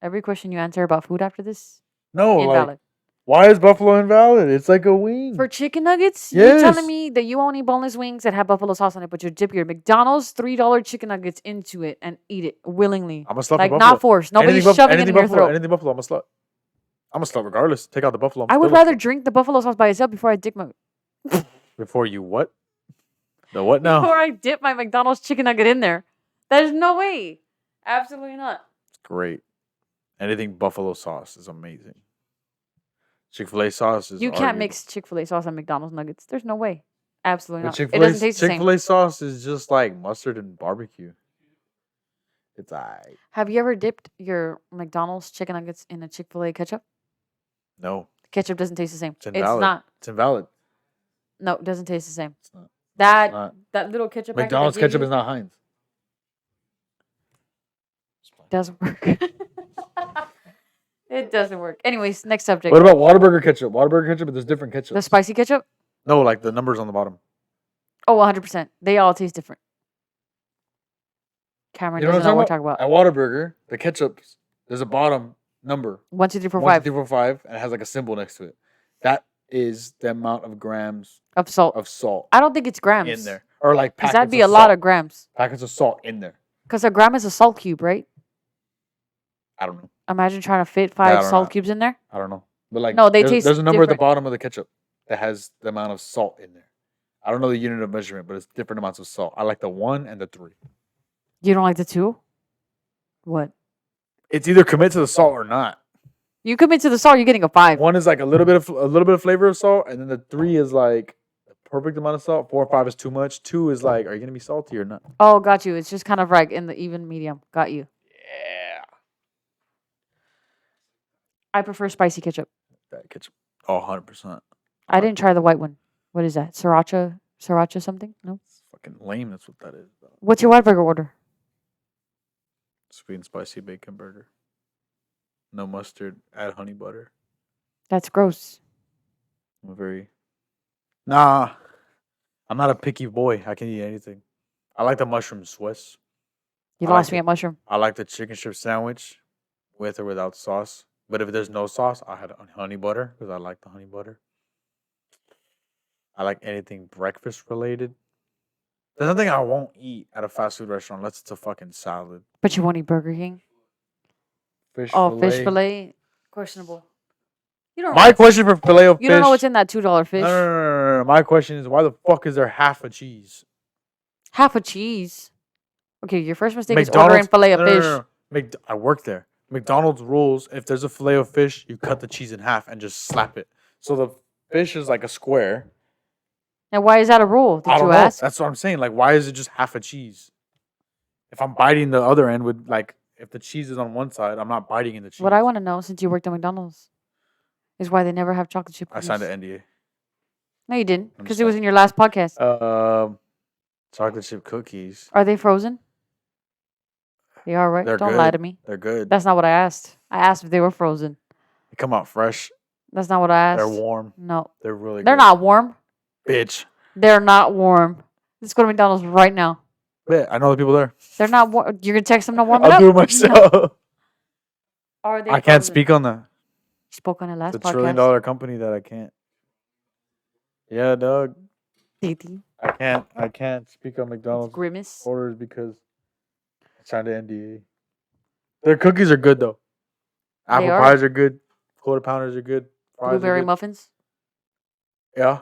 every question you answer about food after this, No, invalid. like, why is buffalo invalid? It's like a wing. For chicken nuggets, you're Yes. telling me that you only eat boneless wings that have buffalo sauce on it, but you dip your McDonald's $3 chicken nuggets into it and eat it willingly. I'm a slut Like, for buffalo. not forced. Nobody's Anything shoving it in your buffalo, throat. Anything buffalo, I'm a slut. I'm a slut regardless. Take out the buffalo. I'm I would still a rather slut. drink the buffalo sauce by itself before I dip my Before you what? The what now? before I dip my McDonald's chicken nugget in there. There's no way. Absolutely not. It's great. Anything buffalo sauce is amazing. Chick-fil-A sauce is You can't arguable. mix Chick-fil-A sauce and McDonald's nuggets. There's no way. Absolutely But not. It Chick-fil-A, doesn't taste the same. Chick-fil-A sauce is just like mustard and barbecue. It's alright. Have you ever dipped your McDonald's chicken nuggets in a Chick-fil-A ketchup? No, The ketchup doesn't taste the same. it's invalid. It's not. It's invalid. No, it doesn't taste the same. It's not. That not. that little ketchup packet McDonald's they give ketchup you is not Heinz. doesn't work. It doesn't work. Anyways, next subject. What about Whataburger ketchup? Whataburger ketchup, but there's different ketchup. The spicy ketchup? No, like the numbers on the bottom. Oh, 100%. They all taste different. Cameron You know what doesn't know I'm what talking we're about? talking about. At Whataburger, the ketchup, there's a bottom number. 1, 2, 3, 4, 1, 2, 5 3, 4, 5, and it has like a symbol next to it. That is the amount of grams of salt. of salt I don't think it's grams. in there. Or like Because packets that'd be of a lot salt. of grams. Packets of salt in there. Because a gram is a salt cube, right? I don't know. Imagine trying to fit I 5 don't salt know. cubes in there. I don't know. But like, No, they there's, taste there's a number at the different. bottom of the ketchup that has the amount of salt in there. I don't know the unit of measurement, but it's different amounts of salt. I like the 1 and the 3. You don't like the 2? What? It's either commit to the salt or not. You commit to the salt, you're getting a 5. 1 is like a little bit of flavor of salt, and then the 3 is like the perfect amount of salt. 4 or 5 is too much. 2 is like, are you gonna be salty or not? Oh, got you. It's just kind of like in the even medium. Got you. Yeah. I prefer spicy ketchup. That ketchup. Oh, 100%. I didn't try the white one. What is that? Sriracha? Sriracha something? No. It's fucking lame. That's what that is. Bro. What's your Whataburger order? Sweet and spicy bacon burger. No mustard. Add honey butter. That's gross. I'm Nah. I'm not a picky boy. I can eat anything. I like the mushroom Swiss. You I lost like me it. at mushroom. I like the chicken strip sandwich with or without sauce. But if there's no sauce, I had honey butter because I like the honey butter. I like anything breakfast related. There's nothing I won't eat at a fast food restaurant unless it's a fucking salad. But you won't eat Burger King? Fish Oh, fish fillet? Questionable. You don't My question for filet of You fish. don't know what's in that $2 fish. No. My question is, why the fuck is there half a cheese? Half a cheese. Okay, your first mistake is ordering filet of fish. I work there. McDonald's rules: if there's a filet of fish, you cut the cheese in half and just slap it. So the fish is like a square. And why is that a rule? I Did don't you know. ask? That's what I'm saying. Like, why is it just half a cheese? If I'm biting the other end with like, if the cheese is on one side, I'm not biting in the cheese. What I want to know, since you worked at McDonald's, is why they never have chocolate chip I cookies. signed an NDA. No, you didn't, I'm because just it was saying. in your last podcast. Chocolate chip cookies. Are they frozen? They are, right? They're Don't lie to good. me. They're good. That's not what I asked. I asked if they were frozen. They come out fresh. That's not what I asked. They're warm. No, They're really they're good. not warm. Bitch. They're not warm. Let's go to McDonald's right now. Yeah, I know the people there. They're not warm. You're gonna text them to warm it I'll up? do it myself. Are they? I can't frozen? speak on that. Spoke on it last It's a $1 podcast. trillion company that I can't. Yeah, Doug. Titi. I can't speak on It's McDonald's Grimace. orders because I signed an NDA. Their cookies are good though. Apple are. pies are good. Quarter pounders are good. Fries are Blueberry good. muffins. Yeah.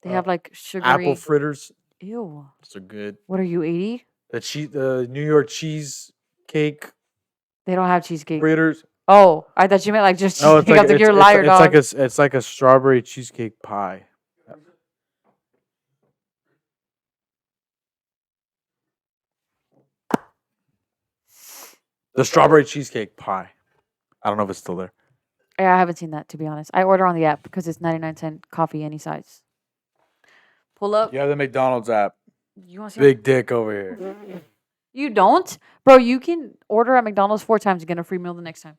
They have like sugary. Apple fritters. Ew. Those are good. What are you, 80? The New York cheese cake They don't have cheesecake. fritters. Oh, I thought you meant like just No, it's cheesecake. like You're a liar, dog. it's like a strawberry cheesecake pie. The strawberry cheesecake pie. I don't know if it's still there. Yeah, I haven't seen that, to be honest. I order on the app because it's 99-cent coffee any size. Pull up. You have the McDonald's app. You want to see? Big dick over here. You don't? Bro, you can order at McDonald's 4 times and get a free meal the next time.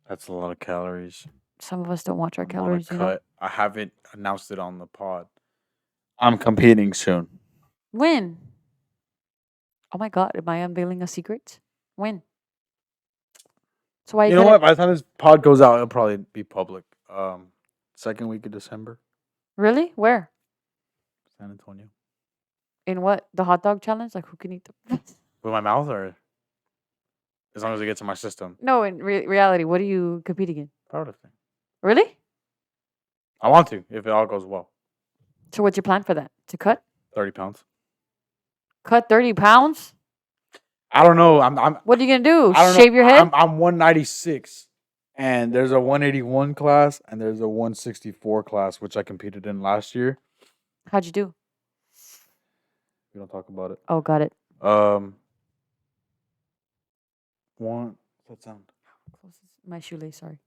That's a lot of calories. Some of us don't watch our I'm on a calories, you know? cut. I haven't announced it on the pod. I'm competing soon. When? Oh my God, am I unveiling a secret? When? So why You know what? By the time this pod goes out, it'll probably be public. Second week of December, Really? Where? San Antonio. In what? The hot dog challenge? Like who can eat the... With my mouth, or as long as it gets in my system. No, in reality, what are you competing in? Powerlifting. Really? I want to if it all goes well. So what's your plan for that? To cut? 30 pounds. Cut 30 pounds? I don't know. I'm. What are you going to do? I don't Shave know. your head? I'm 196, and there's a 181 class, and there's a 164 class, which I competed in last year. How'd you do? We don't talk about it. Oh, got it. What's that sound? My shoelace, sorry.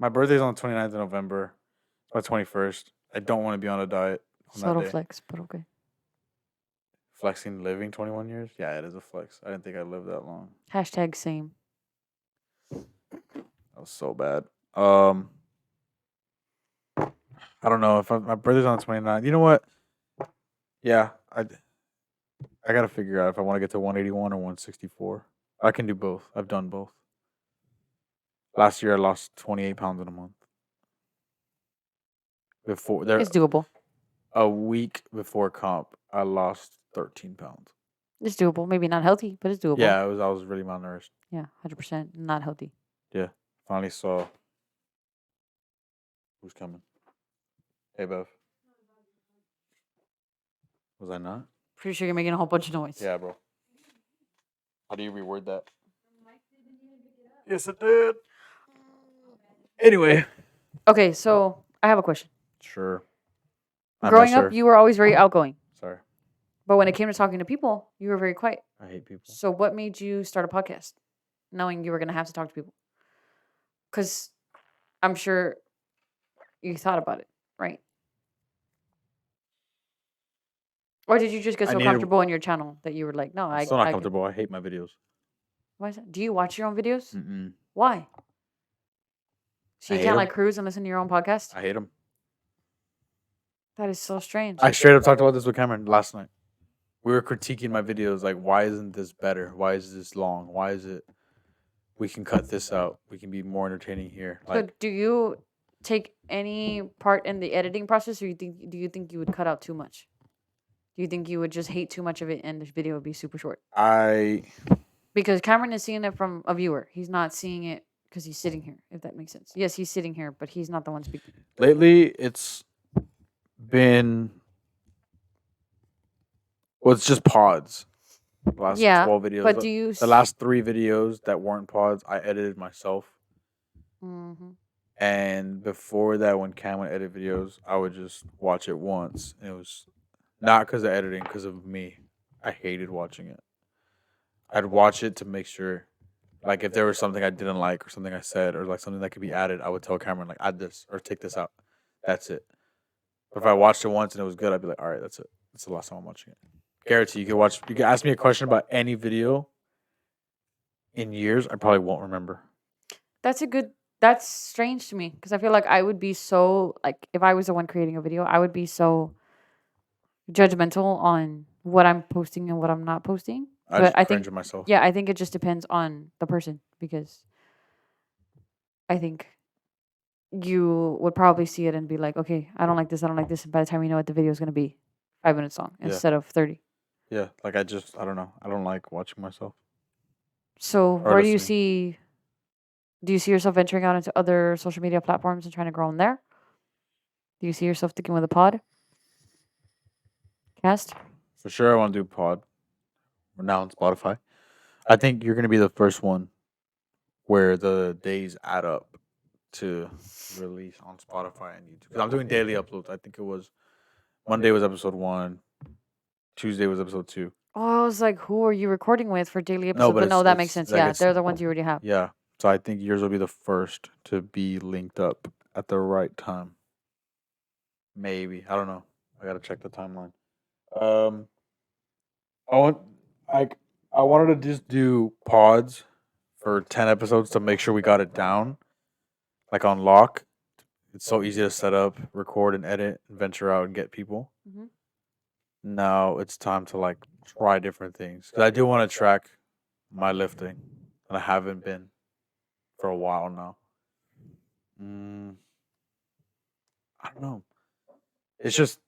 My birthday's on the 29th of November. My 21st. I don't want to be on a diet on Subtle that day. flex, but okay. Flexing living 21 years? Yeah, it is a flex. I didn't think I'd live that long. Hashtag same. That was so bad. I don't know if my birthday's on the 29th. You know what? Yeah, I got to figure out if I want to get to 181 or 164. I can do both. I've done both. Last year I lost 28 pounds in a month. Before there, It's doable. a week before comp, I lost 13 pounds. It's doable. Maybe not healthy, but it's doable. Yeah, I was really malnourished. Yeah, 100% not healthy. Finally saw who's coming. Hey, Bev. Was I not? Pretty sure you're making a whole bunch of noise. Yeah, bro. How do you reword that? Yes, it did. Anyway. Okay, so I have a question. Sure. Growing up, you were always very outgoing. Sorry. But when it came to talking to people, you were very quiet. I hate people. So what made you start a podcast, knowing you were going to have to talk to people? Because I'm sure you thought about it, right? Or did you just get I so needed- comfortable in your channel that you were like, no, I'm still not comfortable. I hate my videos. Why is that? Do you watch your own videos? Mm-mm. Why? So I you hate can't 'em. like cruise and listen to your own podcast? I hate them. That is so strange. I straight up talked about this with Cameron last night. We were critiquing my videos, like, why isn't this better? Why is this long? Why is it? We can cut this out. We can be more entertaining here. So Like, do you take any part in the editing process, or do you think you would cut out too much? Do you think you would just hate too much of it and this video would be super short? Because Cameron is seeing it from a viewer. He's not seeing it because he's sitting here, if that makes sense. Yes, he's sitting here, but he's not the one speaking. lately it's been, well, it's just pods. The last Yeah, 12 videos. But do you... The last 3 videos that weren't pods, I edited myself. Mm-hmm. And before that, when Cam would edit videos, I would just watch it once. And it was not because of editing, because of me. I hated watching it. I'd watch it to make sure, like, if there was something I didn't like or something I said or like something that could be added, I would tell Cameron like add this or take this out. That's it. But if I watched it once and it was good, I'd be like, all right, that's it. That's the last time I'm watching it. Guarantee you can watch. You can ask me a question about any video in years, I probably won't remember. That's strange to me because I feel like I would be so like if I was the one creating a video, I would be so judgmental on what I'm posting and what I'm not posting. I But just I cringe think at myself. yeah, I think it just depends on the person because I think you would probably see it and be like, okay, I don't like this, I don't like this. And by the time you know what the video is going to be, 5 minutes long Yeah. instead of 30. Yeah, like I don't know. I don't like watching myself. So Or where do you listening. see? Do you see yourself venturing out into other social media platforms and trying to grow in there? Do you see yourself sticking with a podcast? For sure, I want to do pod. We're now on Spotify. I think you're gonna be the first one where the days add up to release on Spotify and YouTube. Because I'm doing daily uploads. I think it was Monday was episode 1, Tuesday was episode 2. Oh, I was like, who are you recording with for daily No, episodes? but But no, it's that makes it's sense. like Yeah, it's they're the ones you already have. yeah. So I think yours will be the first to be linked up at the right time. Maybe I don't know. I gotta check the timeline. Um, I want like I wanted to just do pods for 10 episodes to make sure we got it down, like on lock. It's so easy to set up, record, and edit, and venture out and get people. hmm Now it's time to like try different things because I do want to track my lifting, and I haven't been for a while now. Mm, I don't know. It's just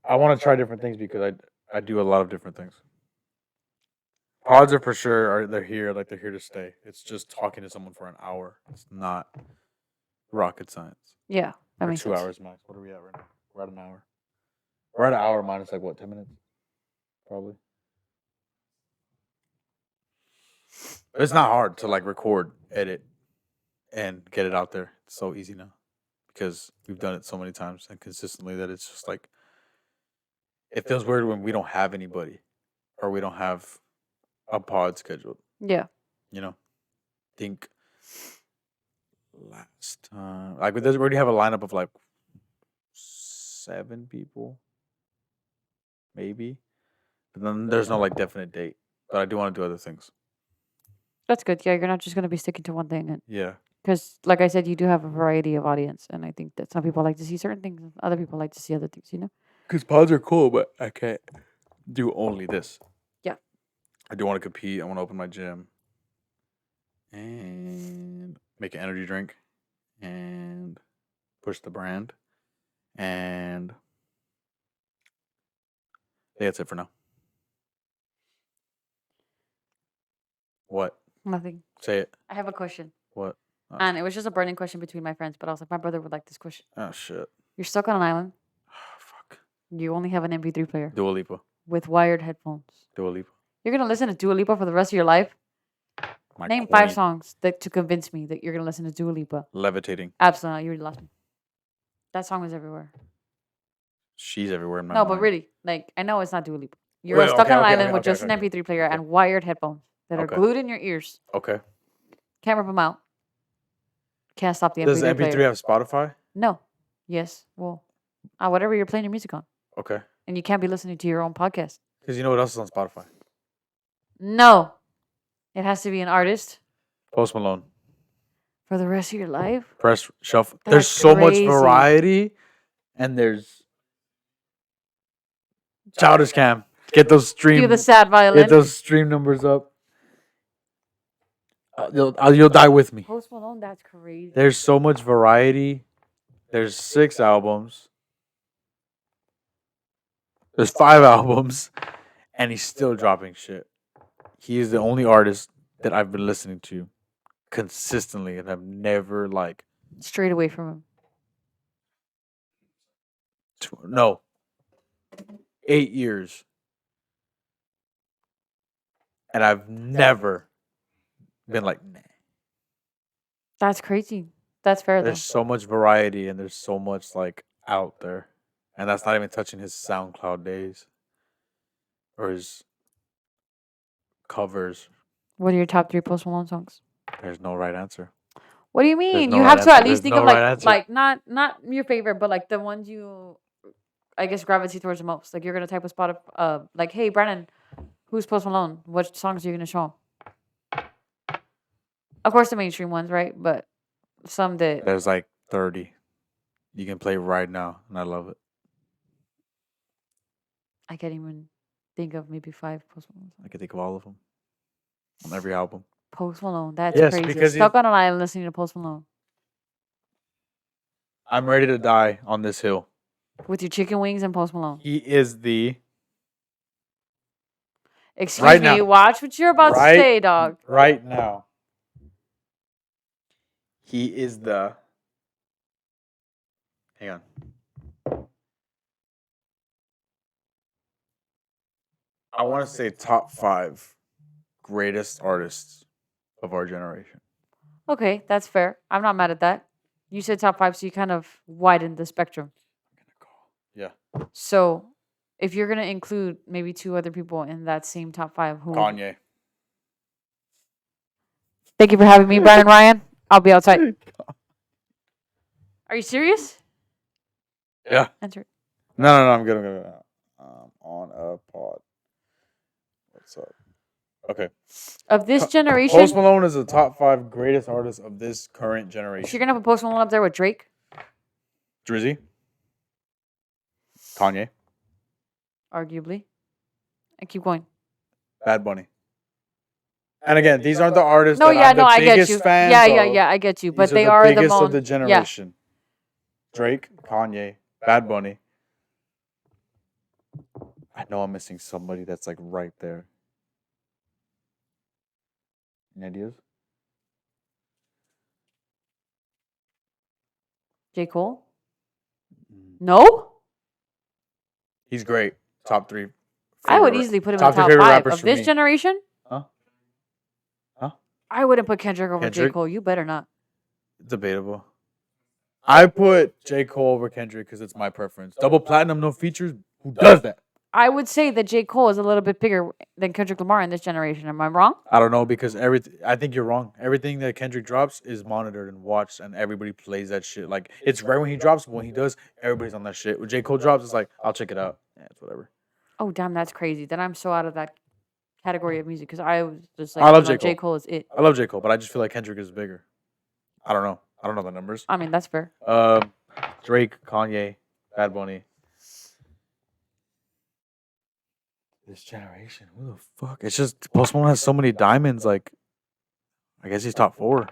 I want to try different things because I do a lot of different things. Pods are for sure are they're here, like they're here to stay. It's just talking to someone for an hour. It's not rocket science. Yeah, that Or makes 2 sense. hours max. What are we at right now? We're at an hour. We're at an hour minus like what, 10 minutes? Probably. But it's not hard to like record, edit, and get it out there. It's so easy now. Because we've done it so many times and consistently that it's just like it feels weird when we don't have anybody or we don't have a pod scheduled. Yeah. You know? Think last time like we already have a lineup of like 7 people, maybe. But then there's no like definite date. But I do want to do other things. That's good. Yeah, you're not just going to be sticking to one thing. And Yeah. because, like I said, you do have a variety of audience. And I think that some people like to see certain things, and other people like to see other things, you know? Because pods are cool, but I can't do only this. Yeah. I do want to compete. I want to open my gym and make an energy drink and push the brand. And I think that's it for now. What? Nothing. Say it. I have a question. What? Oh, And it was just a burning question between my friends, but I was like, my brother would like this question. oh shit. You're stuck on an island. Fuck. You only have an MP3 player Dua Lipa. with wired headphones. Dua Lipa. You're going to listen to Dua Lipa for the rest of your life? My Name queen. 5 songs to convince me that you're going to listen to Dua Lipa. Levitating. Absolutely not. You already lost me. That song was everywhere. She's everywhere in my No, mind. but really, like, I know it's not Dua Lipa. You're Wait, stuck okay, on an okay, island okay, with okay, just okay, an okay. MP3 player Okay. and wired headphones that are Okay. glued in your ears. Okay. Can't rip them out. Can't stop the Does MP3 MP3 player. have Spotify? No. Yes. Well, whatever you're playing your music on. Okay. And you can't be listening to your own podcast. Because you know what else is on Spotify? No. It has to be an artist Post Malone. for the rest of your life. Press shuffle. There's That's so much crazy. variety, and there's Childish Cam. Get those Cue stream. the sad violin. Get those stream numbers up. You'll die with me. Post Malone, that's crazy. There's so much variety. There's 6 albums. There's 5 albums, and he's still dropping shit. He is the only artist that I've been listening to consistently, and I've never like Straight away from him. no 8 years, and I've never been like, nah. That's crazy. That's fair though. There's so much variety and there's so much like out there, and that's not even touching his SoundCloud days or his covers. What are your top 3 Post Malone songs? There's no right answer. What do you There's mean? no You right have to answer. at least There's think no of right answer. like not your favorite, but like the ones you, I guess, gravitate towards the most. Like you're gonna type a spot of like, hey Brandon, who's Post Malone? What songs are you gonna show him? Of course, the mainstream ones, right? But some that There's like 30 you can play right now, and I love it. I can't even think of. Maybe 5 Post Malone I songs. can think of all of them on every album. Post Malone, that's Yes, crazy. because Stuck on an island listening to Post Malone I'm ready to die on this hill. with your chicken wings and Post Malone. He is the Excuse Right me. now. Watch what you're about to Right- say, dog. right now. He is the. Hang on. I want to say top 5 greatest artists of our generation. Okay, that's fair. I'm not mad at that. You said top 5, so you kind of widened the spectrum. Yeah. So, if you're gonna include maybe 2 other people in that same top 5, who? Kanye. Thank you for having me, Brandon Ryan. I'll be outside. Are you serious? Yeah. Answer it. No, I'm good. I'm good. On a pod. What's up? Okay. Of this Post generation, Malone is the top 5 greatest artists of this current so generation. you're gonna put Post Malone up there with Drake, Drizzy. Kanye. arguably, and keep going. Bad Bunny. And again, these aren't the artists No, that yeah, I'm the no, I get biggest you. fans Yeah, of. I get you. These But are they the are the biggest most of the generation. Drake, Kanye, Bad Bunny. I know I'm missing somebody that's like right there. Any ideas? J. Cole. No, He's great. Top 3. I would favorite- easily put him in top the 3 top favorite 5 rappers of for this me. generation. Huh? I wouldn't put Kendrick over J. Kendrick? Cole. You better not. Debatable. I put J. Cole over Kendrick because it's my preference. Double platinum, no features. Who does that? I would say that J. Cole is a little bit bigger than Kendrick Lamar in this generation. Am I wrong? I don't know because I think you're wrong. Everything that Kendrick drops is monitored and watched, and everybody plays that shit. Like it's rare when he drops, but when he does, everybody's on that shit. When J. Cole drops, it's like I'll check it out. Yeah, it's whatever. Oh, damn, that's crazy. Then I'm so out of that category of music because I was just like, I love no, J. J. Cole is it. I love J. Cole, but I just feel like Kendrick is bigger. I don't know. I don't know the numbers. I mean, that's fair. Drake, Kanye, Bad Bunny. This generation, who the fuck? It's just Post Malone has so many diamonds. Like, I guess he's top 4.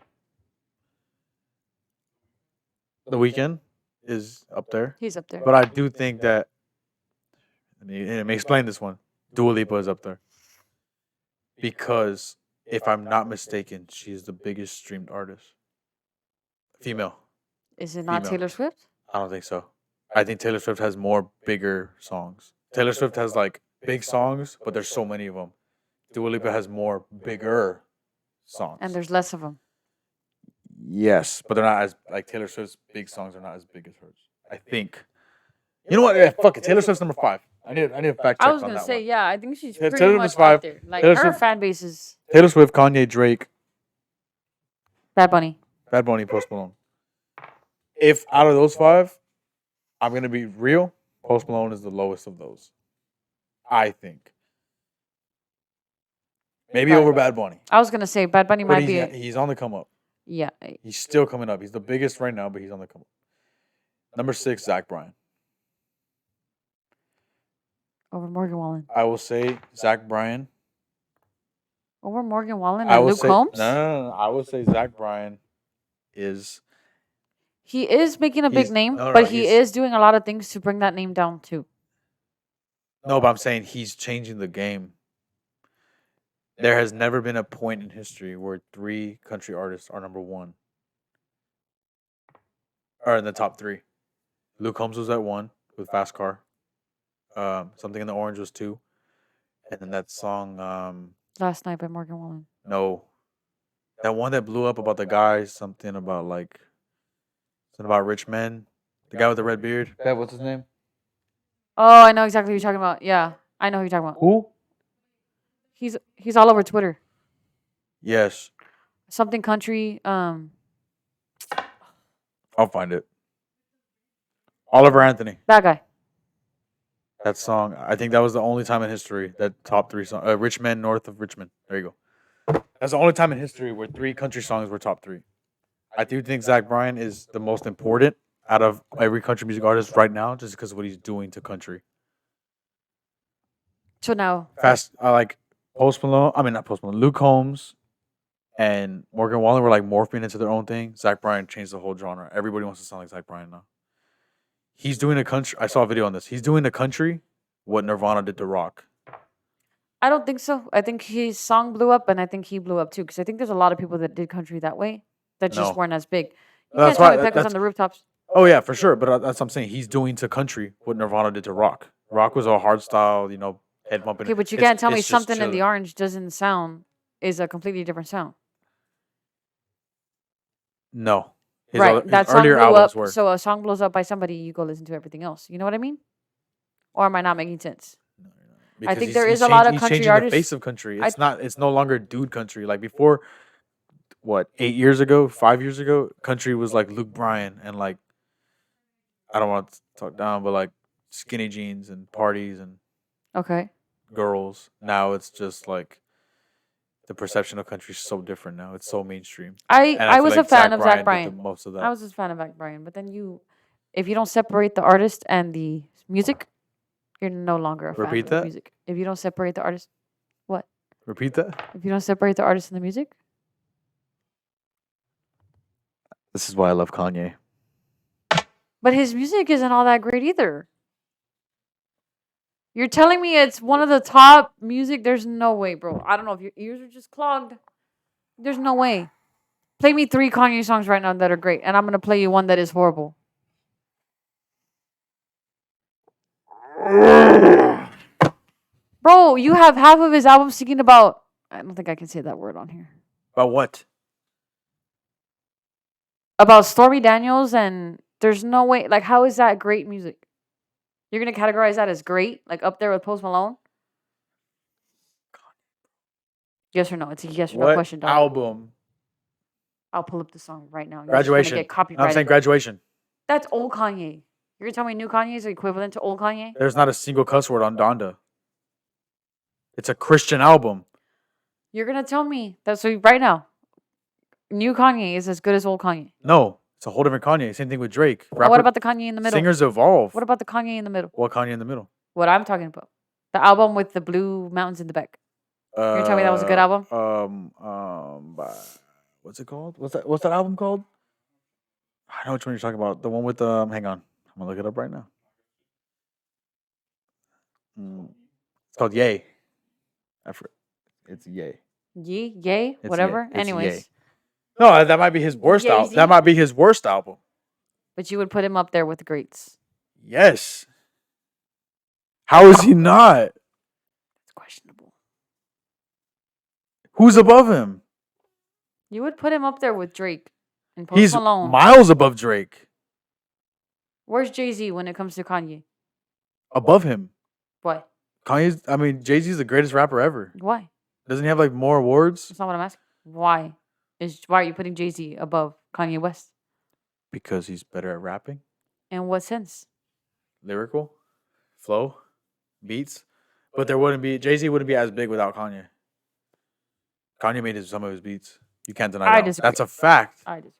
The Weeknd is up there, He's up there. but I do think that. Let me explain this one. Dua Lipa is up there because, if I'm not mistaken, she's the biggest streamed artist. Female. Is it not female. Taylor Swift? I don't think so. I think Taylor Swift has more bigger songs. Taylor Swift has like big songs, but there's so many of them. Dua Lipa has more bigger songs. And there's less of them. Yes, but they're not as like Taylor Swift's big songs are not as big as hers. I think. You know what? Yeah, fuck it. Taylor Swift's number 5. I need a fact check I was on gonna that say, one. yeah, I think she's Taylor pretty Swift much is 5. up there. Like Taylor her Swift- fan base is Taylor Swift, Kanye, Drake, Bad Bunny. Bad Bunny, Post Malone. If out of those 5, I'm gonna be real, Post Malone is the lowest of those. I think. Maybe over Bad Bunny. I was gonna say Bad Bunny But might be. he's on the come up. Yeah. He's still coming up. He's the biggest right now, but he's on the come up. Number 6, Zach Bryan. Over Morgan Wallen. I will say Zach Bryan. Over Morgan Wallen I and will Luke say Combs. no. I will say Zach Bryan is. He is making a big He's- name, no, but he he's- is doing a lot of things to bring that name down too. No, but I'm saying he's changing the game. There has never been a point in history where 3 country artists are number 1. Or in the top 3. Luke Combs was at 1 with Fast Car. Something in the Orange was 2. And then that song, Last Night by Morgan Wallen. no. That one that blew up about the guy, something about like Something about rich men. The guy with the red beard. Bev, what's his name? Oh, I know exactly what you're talking about. Yeah, I know who you're talking about. Who? He's all over Twitter. Yes. Something country. I'll find it. Oliver Anthony. That guy. That song. I think that was the only time in history that top 3 song. Rich Men North of Richmond. There you go. That's the only time in history where 3 country songs were top 3. I do think Zach Bryan is the most important out of every country music artist right now, just because of what he's doing to country. So now, Fast. I like Post Malone. I mean, not Post Malone. Luke Combs and Morgan Wallen were like morphing into their own thing. Zach Bryan changed the whole genre. Everybody wants to sound like Zach Bryan now. He's doing a country. I saw a video on this. He's doing a country what Nirvana did to rock. I don't think so. I think his song blew up, and I think he blew up too. Because I think there's a lot of people that did country that way that just No. weren't as big. You That's can't tell why- me Peck was that's- on the rooftops. Oh yeah, for sure. But that's what I'm saying. He's doing to country what Nirvana did to rock. Rock was a hard style, head bumping. Okay, but you It's- can't tell me it's just something in the chilling. orange doesn't sound is a completely different sound. No. His Right, other- his that song earlier blew albums up. were. So a song blows up by somebody, you go listen to everything else. You know what I mean? Or am I not making sense? Because think he's- there he's is a lot of he's country changing artists- the face of country. I- It's no longer dude country. Like before, 8 years ago, 5 years ago, country was like Luke Bryan and like, I don't want to talk down, but like skinny jeans and parties and Okay. girls. Now it's just like the perception of country is so different now. It's so mainstream. And I feel was a like fan of Zach did the Bryan. most of that. I was just a fan of Zach Bryan. But then if you don't separate the artist and the music, you're no longer a fan Repeat of the that? music. If you don't separate the artist, Repeat that. if you don't separate the artist and the music, This is why I love Kanye. but his music isn't all that great either. You're telling me it's one of the top music? There's no way, bro. I don't know if your ears are just clogged. There's no way. Play me 3 Kanye songs right now that are great, and I'm gonna play you one that is horrible. Bro, you have half of his album singing about. I don't think I can say that word on here. About what? About Stormy Daniels, and there's no way. Like, how is that great music? You're gonna categorize that as great, like up there with Post Malone? Yes or no? It's a yes or no What question, dog. album? I'll pull up the song right now. You're just Graduation. gonna get I'm copyrighted. saying Graduation. That's old Kanye. You're gonna tell me new Kanye is equivalent to old Kanye? There's not a single cuss word on Donda. It's a Christian album. You're gonna tell me that so right now, new Kanye is as good as old Kanye. No, it's a whole different Kanye. Same thing with Drake. And what about the Kanye in the middle? Singers evolve. What about the Kanye in the middle? What Kanye in the middle? What I'm talking about. The album with the blue mountains in the back. You're gonna tell me that was a good album? What's it called? What's that album called? I know which one you're talking about. The one with hang on. I'm gonna look it up right now. It's called Yay. I forget. It's Yay. Yay, It's whatever. Ye. It's Anyways, Ye. No, that might be his worst album. Ye-Z. That might be his worst album. but you would put him up there with the greats. Yes. How is he not? It's questionable. Who's above him? You would put him up there with Drake and Post He's Malone. miles above Drake. Where's Jay-Z when it comes to Kanye? Above him. Why? Jay-Z's the greatest rapper ever. Why? Doesn't he have like more awards? That's not what I'm asking. Why are you putting Jay-Z above Kanye West? Because he's better at rapping, In what sense? lyrical, flow, beats. But Jay-Z wouldn't be as big without Kanye. Kanye made some of his beats. You can't deny I that. disagree. That's a fact. I disagree.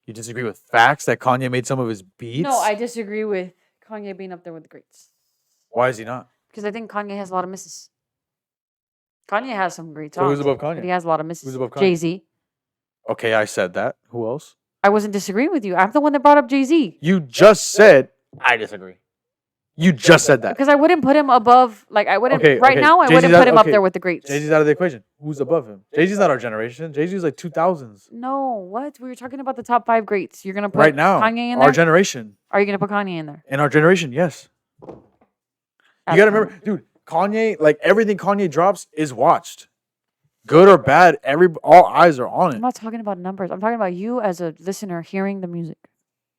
You disagree with facts that Kanye made some of his beats? No, I disagree with Kanye being up there with the greats. Why is he not? Because I think Kanye has a lot of misses. Kanye has some great So songs. who's above But he Kanye? has a lot of misses. Who's above Kanye? Jay-Z. Okay, I said that. Who else? I wasn't disagreeing with you. I'm the one that brought up Jay-Z. You just said I disagree. You just said that. Because I wouldn't put him above, like, I wouldn't, Okay, right okay. now, I Jay-Z's wouldn't out- put him up okay. there with the greats. Jay-Z's out of the equation. Who's above him? Jay-Z's not our generation. Jay-Z's like 2000s. No, what? We were talking about the top 5 greats. You're going to put Right now, Kanye in our there? generation. Are you going to put Kanye in there? In our generation, yes. You That's gotta fine. remember, dude, Kanye, like everything Kanye drops is watched. Good or bad, all eyes are on I'm it. not talking about numbers. I'm talking about you as a listener hearing the music.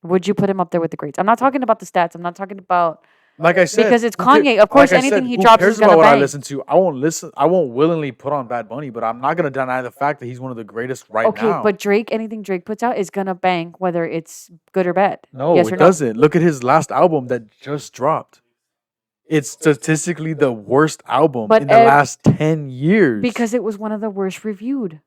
Would you put him up there with the greats? I'm not talking about the stats. I'm not talking about Like I said, because it's who ca- Kanye. Of course, like I anything said, he who drops cares is gonna about what I bang. listen to? I won't listen. I won't willingly put on Bad Bunny, but I'm not gonna deny the fact that he's one of the greatest right Okay, now. but Drake, anything Drake puts out is gonna bang, whether it's good or bad. No, Yes it or no? doesn't. Look at his last album that just dropped. It's statistically the worst album But in the last 10 years. because it was one of the worst reviewed.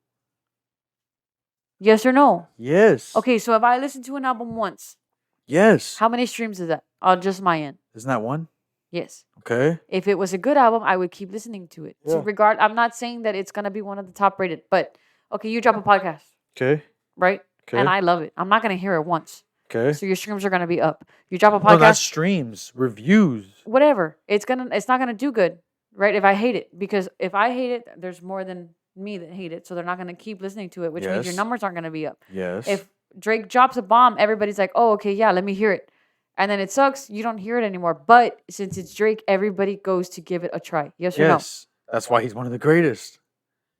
Yes or no? yes. Okay, so if I listen to an album once, Yes. how many streams is that? On just my end. Isn't that one? Yes. Okay. If it was a good album, I would keep listening to it. So Yeah. I'm not saying that it's gonna be one of the top rated, but okay, you drop a podcast, Okay. right? Okay. And I love it. I'm not gonna hear it once. Okay. So your streams are gonna be up. You drop a No, that's podcast, streams, reviews. whatever. It's not gonna do good, right? If I hate it. Because if I hate it, there's more than me that hate it. So they're not gonna keep listening to it, which means your Yes. numbers aren't gonna be up. Yes. If Drake drops a bomb, everybody's like, oh, okay, yeah, let me hear it. And then it sucks, you don't hear it anymore. But since it's Drake, everybody goes to give it a try. Yes or no? yes. That's why he's one of the greatest.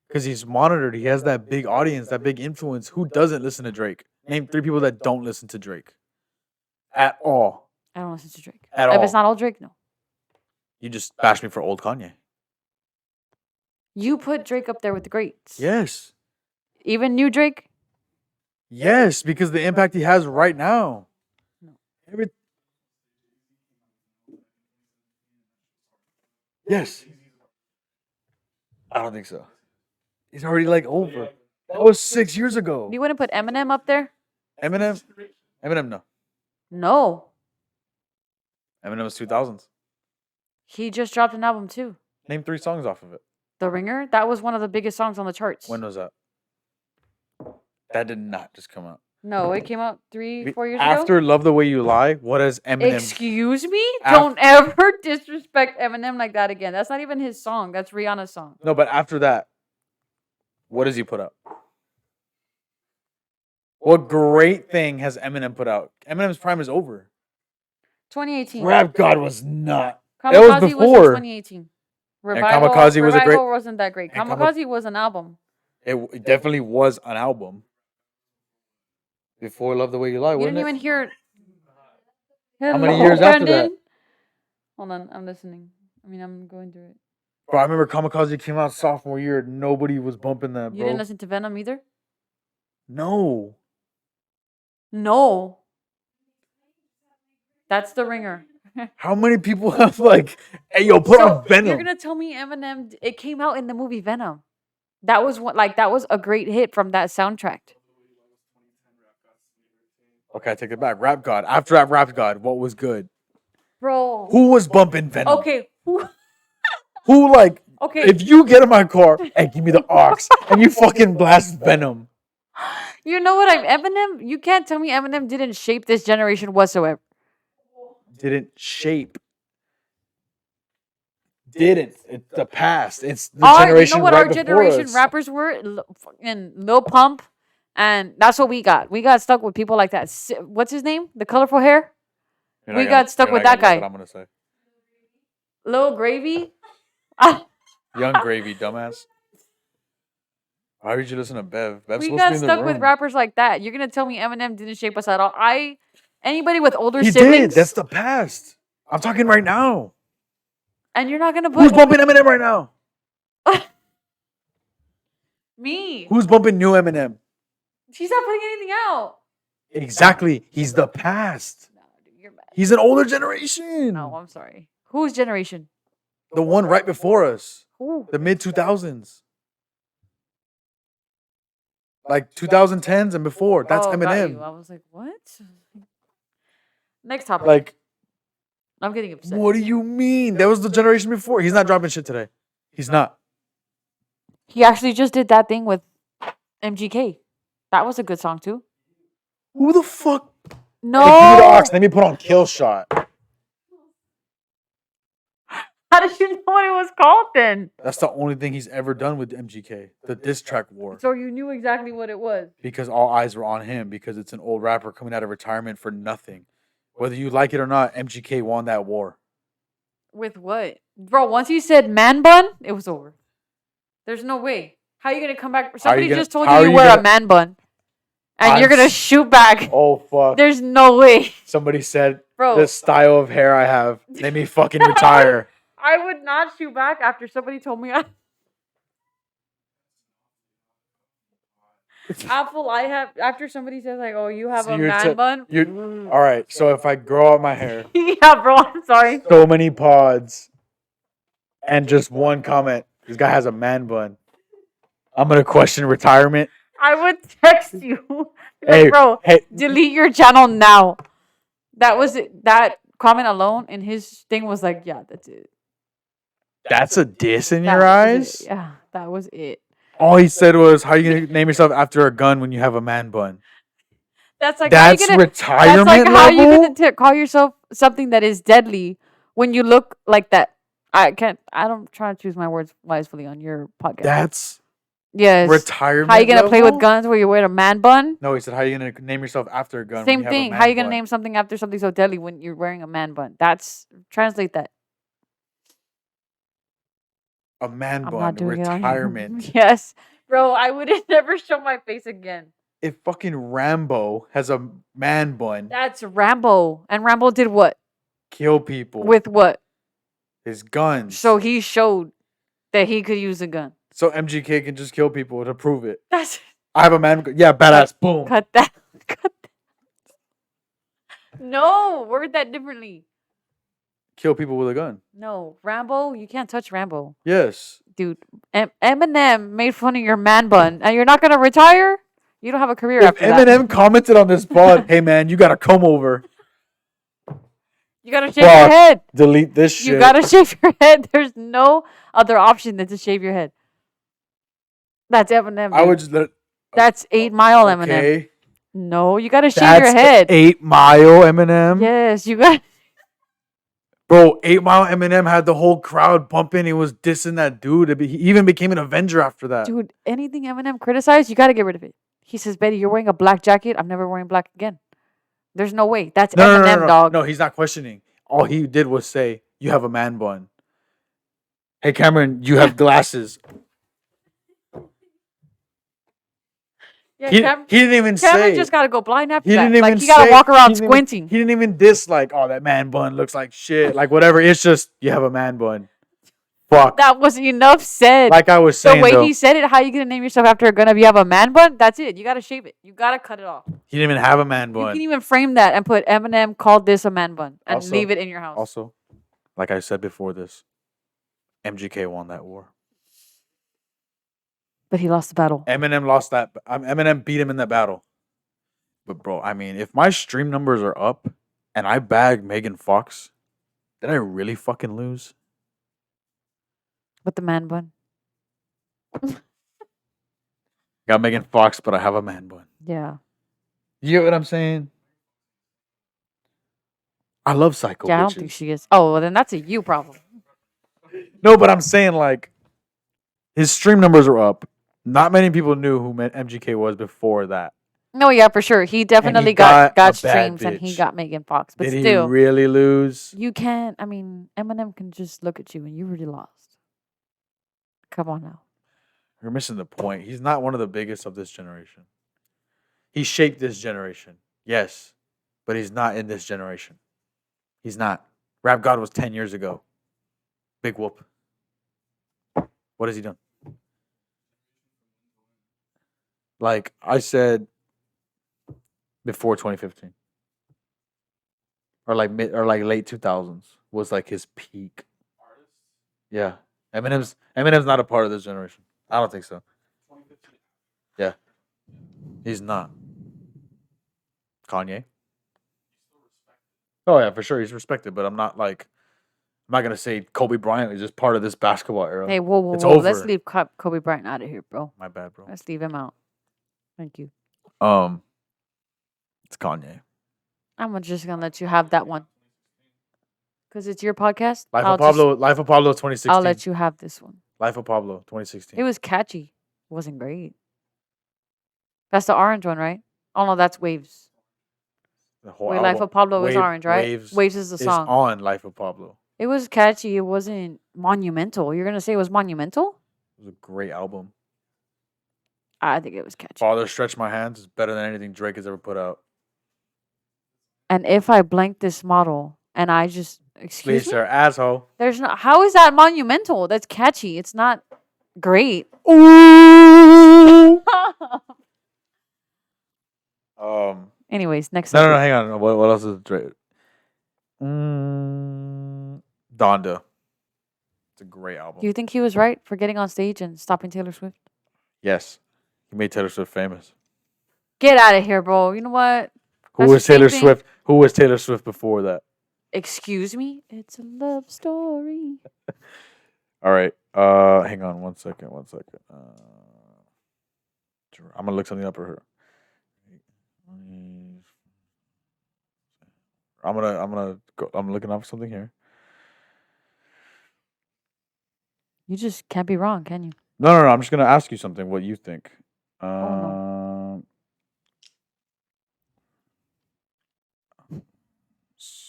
Because he's monitored. He has that big audience, that big influence. Who doesn't listen to Drake? Name 3 people that don't listen to Drake. At all. I don't listen to Drake. At If all. it's not all Drake, no. You just bash me for old Kanye. You put Drake up there with the greats. Yes. Even new Drake? Yes, because the impact he has right now. No. Every- yes. I don't think so. He's already like over. That was 6 years ago. You wouldn't put Eminem up there? Eminem? Eminem, no. No. Eminem was 2000s. He just dropped an album too. Name 3 songs off of it. The Ringer? That was one of the biggest songs on the charts. When was that? That did not just come out. No, it came out 3-4 years ago. After Love the Way You Lie, what has Eminem? Excuse me? Af- Don't ever disrespect Eminem like that again. That's not even his song. That's Rihanna's song. No, but after that, what does he put out? What great thing has Eminem put out? Eminem's prime is over. 2018. Rap God was not. Kamikaze That was was in before. 2018. Revival, Kamikaze was a great- Revival wasn't that great. and Kamikaze was an album. It definitely was an album. Before Love the Way You Lie, You wasn't didn't it? even hear it. How many Hello, years after that? Brendan. Hold on, I'm listening. I'm going through it. Bro, I remember Kamikaze came out sophomore year. Nobody was bumping that, You bro. didn't listen to Venom either? No. No. That's The Ringer. How many people have like, hey, yo, put on Venom? You're gonna tell me Eminem? It came out in the movie Venom. That was that was a great hit from that soundtrack. Okay, I take it back. Rap God. After that, Rap God, what was good? Bro. Who was bumping Venom? Okay. Who like? Okay. If you get in my car and give me the aux and you fucking blast Venom, You know what? Eminem. You can't tell me Eminem didn't shape this generation whatsoever. didn't shape. Didn't. It's the past. It's the You generation know what right our before generation us. rappers were? Fucking Lil Pump, and that's what we got. We got stuck with people like that. What's his name? The colorful hair. You're we not got gonna- stuck you're with not that gonna know guy. what I'm gonna say. Lil Gravy. Young Gravy, dumbass. Why would you listen to Bev? Bev's We supposed to got be in the stuck with room. rappers like that. You're gonna tell me Eminem didn't shape us at all? Anybody with older He siblings, did. That's the past. I'm talking right now. and you're not gonna Who's put bumping Eminem right now? me. Who's bumping new Eminem? She's not putting anything out. Exactly. He's the past. No, dude, you're mad. He's an older generation. No, I'm sorry. Whose generation? The one right before us. Who? The mid 2000s. Like 2010s and before. That's Oh, got Eminem. you. I was like, what? Next topic. Like, I'm getting upset. what do you mean? That was the generation before. He's not dropping shit today. He's not. He actually just did that thing with MGK. That was a good song too. Who the fuck? No. Hey, give me the aux. Let me put on Kill Shot. How did you know what it was called then? That's the only thing he's ever done with MGK. The diss track war. So you knew exactly what it was. Because all eyes were on him. Because it's an old rapper coming out of retirement for nothing. Whether you like it or not, MGK won that war. With what? Bro, once you said man bun, it was over. There's no way. How are you gonna come back? Somebody gonna- just told how you are you you wear gonna- a man bun. and you're gonna shoot back. Oh fuck! There's no way, Somebody said bro. the style of hair I have made me fucking retire. I would not shoot back after somebody told me Apple. I have after somebody says like, "Oh, you have So a you're man bun." You all right? So if I grow out my hair, Yeah, bro. I'm sorry. so many pods, and just one comment, this guy has a man bun. I'm gonna question retirement. I would text you, be Hey, like, bro, hey, delete your channel now. That was it. That comment alone, and his thing was like, yeah, that's it. that's a diss in That your was eyes. it. Yeah, that was it. All he said was, "How you gonna name yourself after a gun when you have a man bun?" That's like how you That's gonna. That's retirement like how you level. gonna call yourself something that is deadly when you look like that. I can't. I don't try to choose my words wisely on your podcast. That's yes. retirement. How you gonna play with level? guns where you wear a man bun? No, he said, "How you gonna name yourself after a gun?" when Same you have a thing. man How you gonna bun?" name something after something so deadly when you're wearing a man bun? That's translate that. a man I'm bun? not doing Retirement. it on yes, bro. I would never show my face again. If fucking Rambo has a man bun, That's Rambo, and Rambo did what kill people with what? his guns. So he showed that he could use a gun. So MGK can just kill people to prove it. That's I have a man. Yeah, badass. Boom. cut that. Cut that. No, word that differently. Kill people with a gun. No, Rambo, you can't touch Rambo, Yes. dude. Eminem made fun of your man bun, and you're not gonna retire. You don't have a career If after that. Eminem commented on this pod, "Hey man, you gotta come over. You gotta shave Fuck. your head. Delete this shit." You gotta shave your head. There's no other option than to shave your head. That's Eminem. I dude. would just let. That's 8 Mile Eminem. Okay. No, you gotta shave That's your head. 8 Mile Eminem. Yes, you got. Bro, 8 Mile Eminem had the whole crowd bumping. He was dissing that dude. He even became an Avenger after that. Dude, anything Eminem criticized, you gotta get rid of it. He says, Betty, you're wearing a black jacket. I'm never wearing black again. There's no way. That's Eminem, dog. No, he's not questioning. All he did was say, "You have a man bun." Hey, Cameron, you have glasses. Yeah, He didn't even Cameron say. just gotta go blind after He that. didn't Like even he gotta say- walk around he didn't even- squinting. He didn't even diss like, "Oh, that man bun looks like shit." Like whatever. It's just you have a man bun. Fuck. That wasn't enough said. Like I was The saying, way though, he said it, how you gonna name yourself after a gun if you have a man bun? That's it. You gotta shave it. You gotta cut it off. he didn't even have a man You bun. can even frame that and put Eminem called this a man bun and Also- leave it in your house. Also, like I said before this, MGK won that war. But he lost the battle. Eminem lost that. Eminem beat him in that battle. But bro, I mean, if my stream numbers are up and I bag Megan Fox, did I really fucking lose? With the man bun. Got Megan Fox, but I have a man bun. Yeah. You get what I'm saying? I love psycho Yeah, I bitches. don't think she is. Oh, well, then that's a you problem. No, but I'm saying like his stream numbers are up. Not many people knew who MGK was before that. No, yeah, for sure. He definitely got a got bad streams and he bitch. got Megan Fox. But Did still, he really lose? you can't. I mean, Eminem can just look at you and you really lost. Come on now. You're missing the point. He's not one of the biggest of this generation. He shaped this generation, yes, but he's not in this generation. He's not. Rap God was 10 years ago. Big whoop. What has he done? Like I said before 2015. Or like late 2000s was like his peak. Yeah. Eminem's not a part of this generation. I don't think so. Yeah. He's not. Kanye? Oh yeah, for sure he's respected, but I'm not gonna say Kobe Bryant is just part of this basketball era. Hey, whoa, whoa, It's whoa. Let's over. leave Kobe Bryant out of here, bro. My bad, bro. Let's leave him out. Thank you. It's Kanye. I'm just going to let you have that one. Because it's your podcast. Life I'll of Pablo 2016. I'll let you have this one. Life of Pablo 2016. It was catchy. It wasn't great. That's the orange one, right? Oh, no, that's Waves. The whole Wait, Life album. of Pablo is Wave- orange, right? Waves Waves is the is song. on Life of Pablo. It was catchy. It wasn't monumental. You're going to say it was monumental? It was a great album. I think it was catchy. Father Stretch My Hands is better than anything Drake has ever put out. And if I blank this model and I just excuse Please, me, sir, asshole. there's no. How is that monumental? That's catchy. It's not great. Ooh. Anyways, next No, subject. hang on. What else is Drake? Donda. It's a great album. Do you think he was right for getting on stage and stopping Taylor Swift? Yes, he made Taylor Swift famous. Get out of here, bro. You know what? Who That's the was same Taylor thing. Swift? Who was Taylor Swift before that? Excuse me? It's a love story. All right. Hang on 1 second. 1 second. I'm gonna look something up for her. I'm looking up something here. You just can't be wrong, can you? No. I'm just gonna ask you something. What you think? no.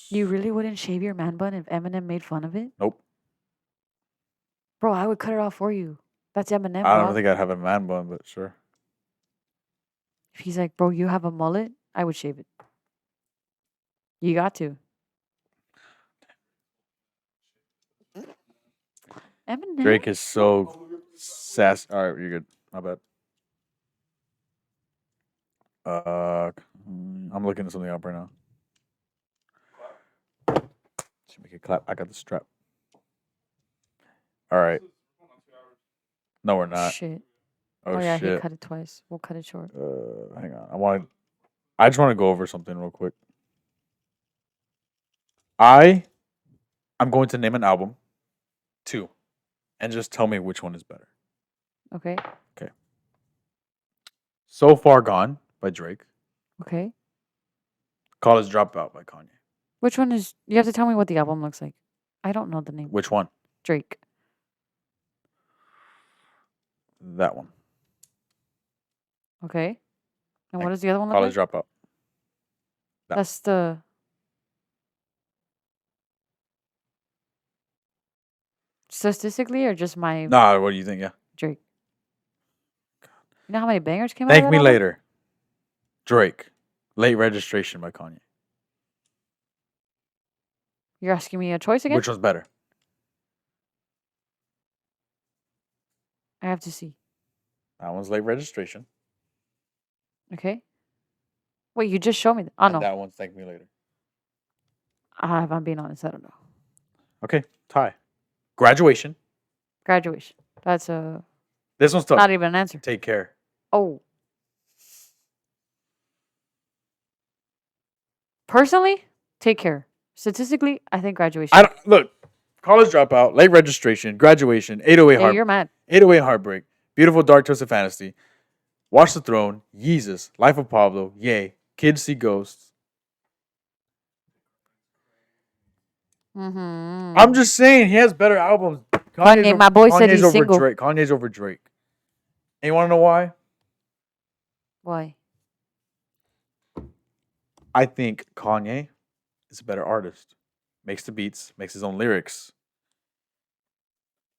You really wouldn't shave your man bun if Eminem made fun of it? Nope. Bro, I would cut it off for you. That's Eminem, I don't dog. think I'd have a man bun, but sure. If he's like, bro, you have a mullet, I would shave it. You got to. Eminem? Drake is so sass. All right, you're good. My bad. I'm looking at something up right now. Should make it clap. I got the strap. All right. No, we're not. Shit. Oh, yeah, shit. he cut it twice. We'll cut it short. Hang on. I just want to go over something real quick. I'm going to name an album, 2, and just tell me which one is better. Okay. So Far Gone by Drake. Okay. College Dropout by Kanye. Which one is... You have to tell me what the album looks like. I don't know the name. Which one? Drake. That one. Okay. And what does the other one look College like? Dropout. That That's the... Statistically or just my Nah, what do you think? Yeah. Drake? You know how many bangers came out of Thank that Me album? Later. Drake. Late Registration by Kanye. You're asking me a choice again? Which one's better? I have to see. That one's Late Registration. Okay. Wait, you just showed me. Oh, And no. that one's Thank Me Later. If I'm being honest, I don't know. Okay, tie. Graduation. Graduation. That's a... This one's tough. Not even an answer. Take Care. Oh. Personally, Take Care. Statistically, I think Graduation. Look. College Dropout, Late Registration, Graduation, 808 Yeah, you're mad. 808 Heartbreak, Beautiful Dark Twisted Fantasy, Watch the Throne, Yeezus, Life of Pablo, Yay, Kids See Ghosts. Mm-hmm. I'm just saying he has better albums. Kanye, my boy said Kanye's he's over single. Drake. Kanye's over Drake. And you want to know why? Why? I think Kanye is a better artist. Makes the beats, makes his own lyrics,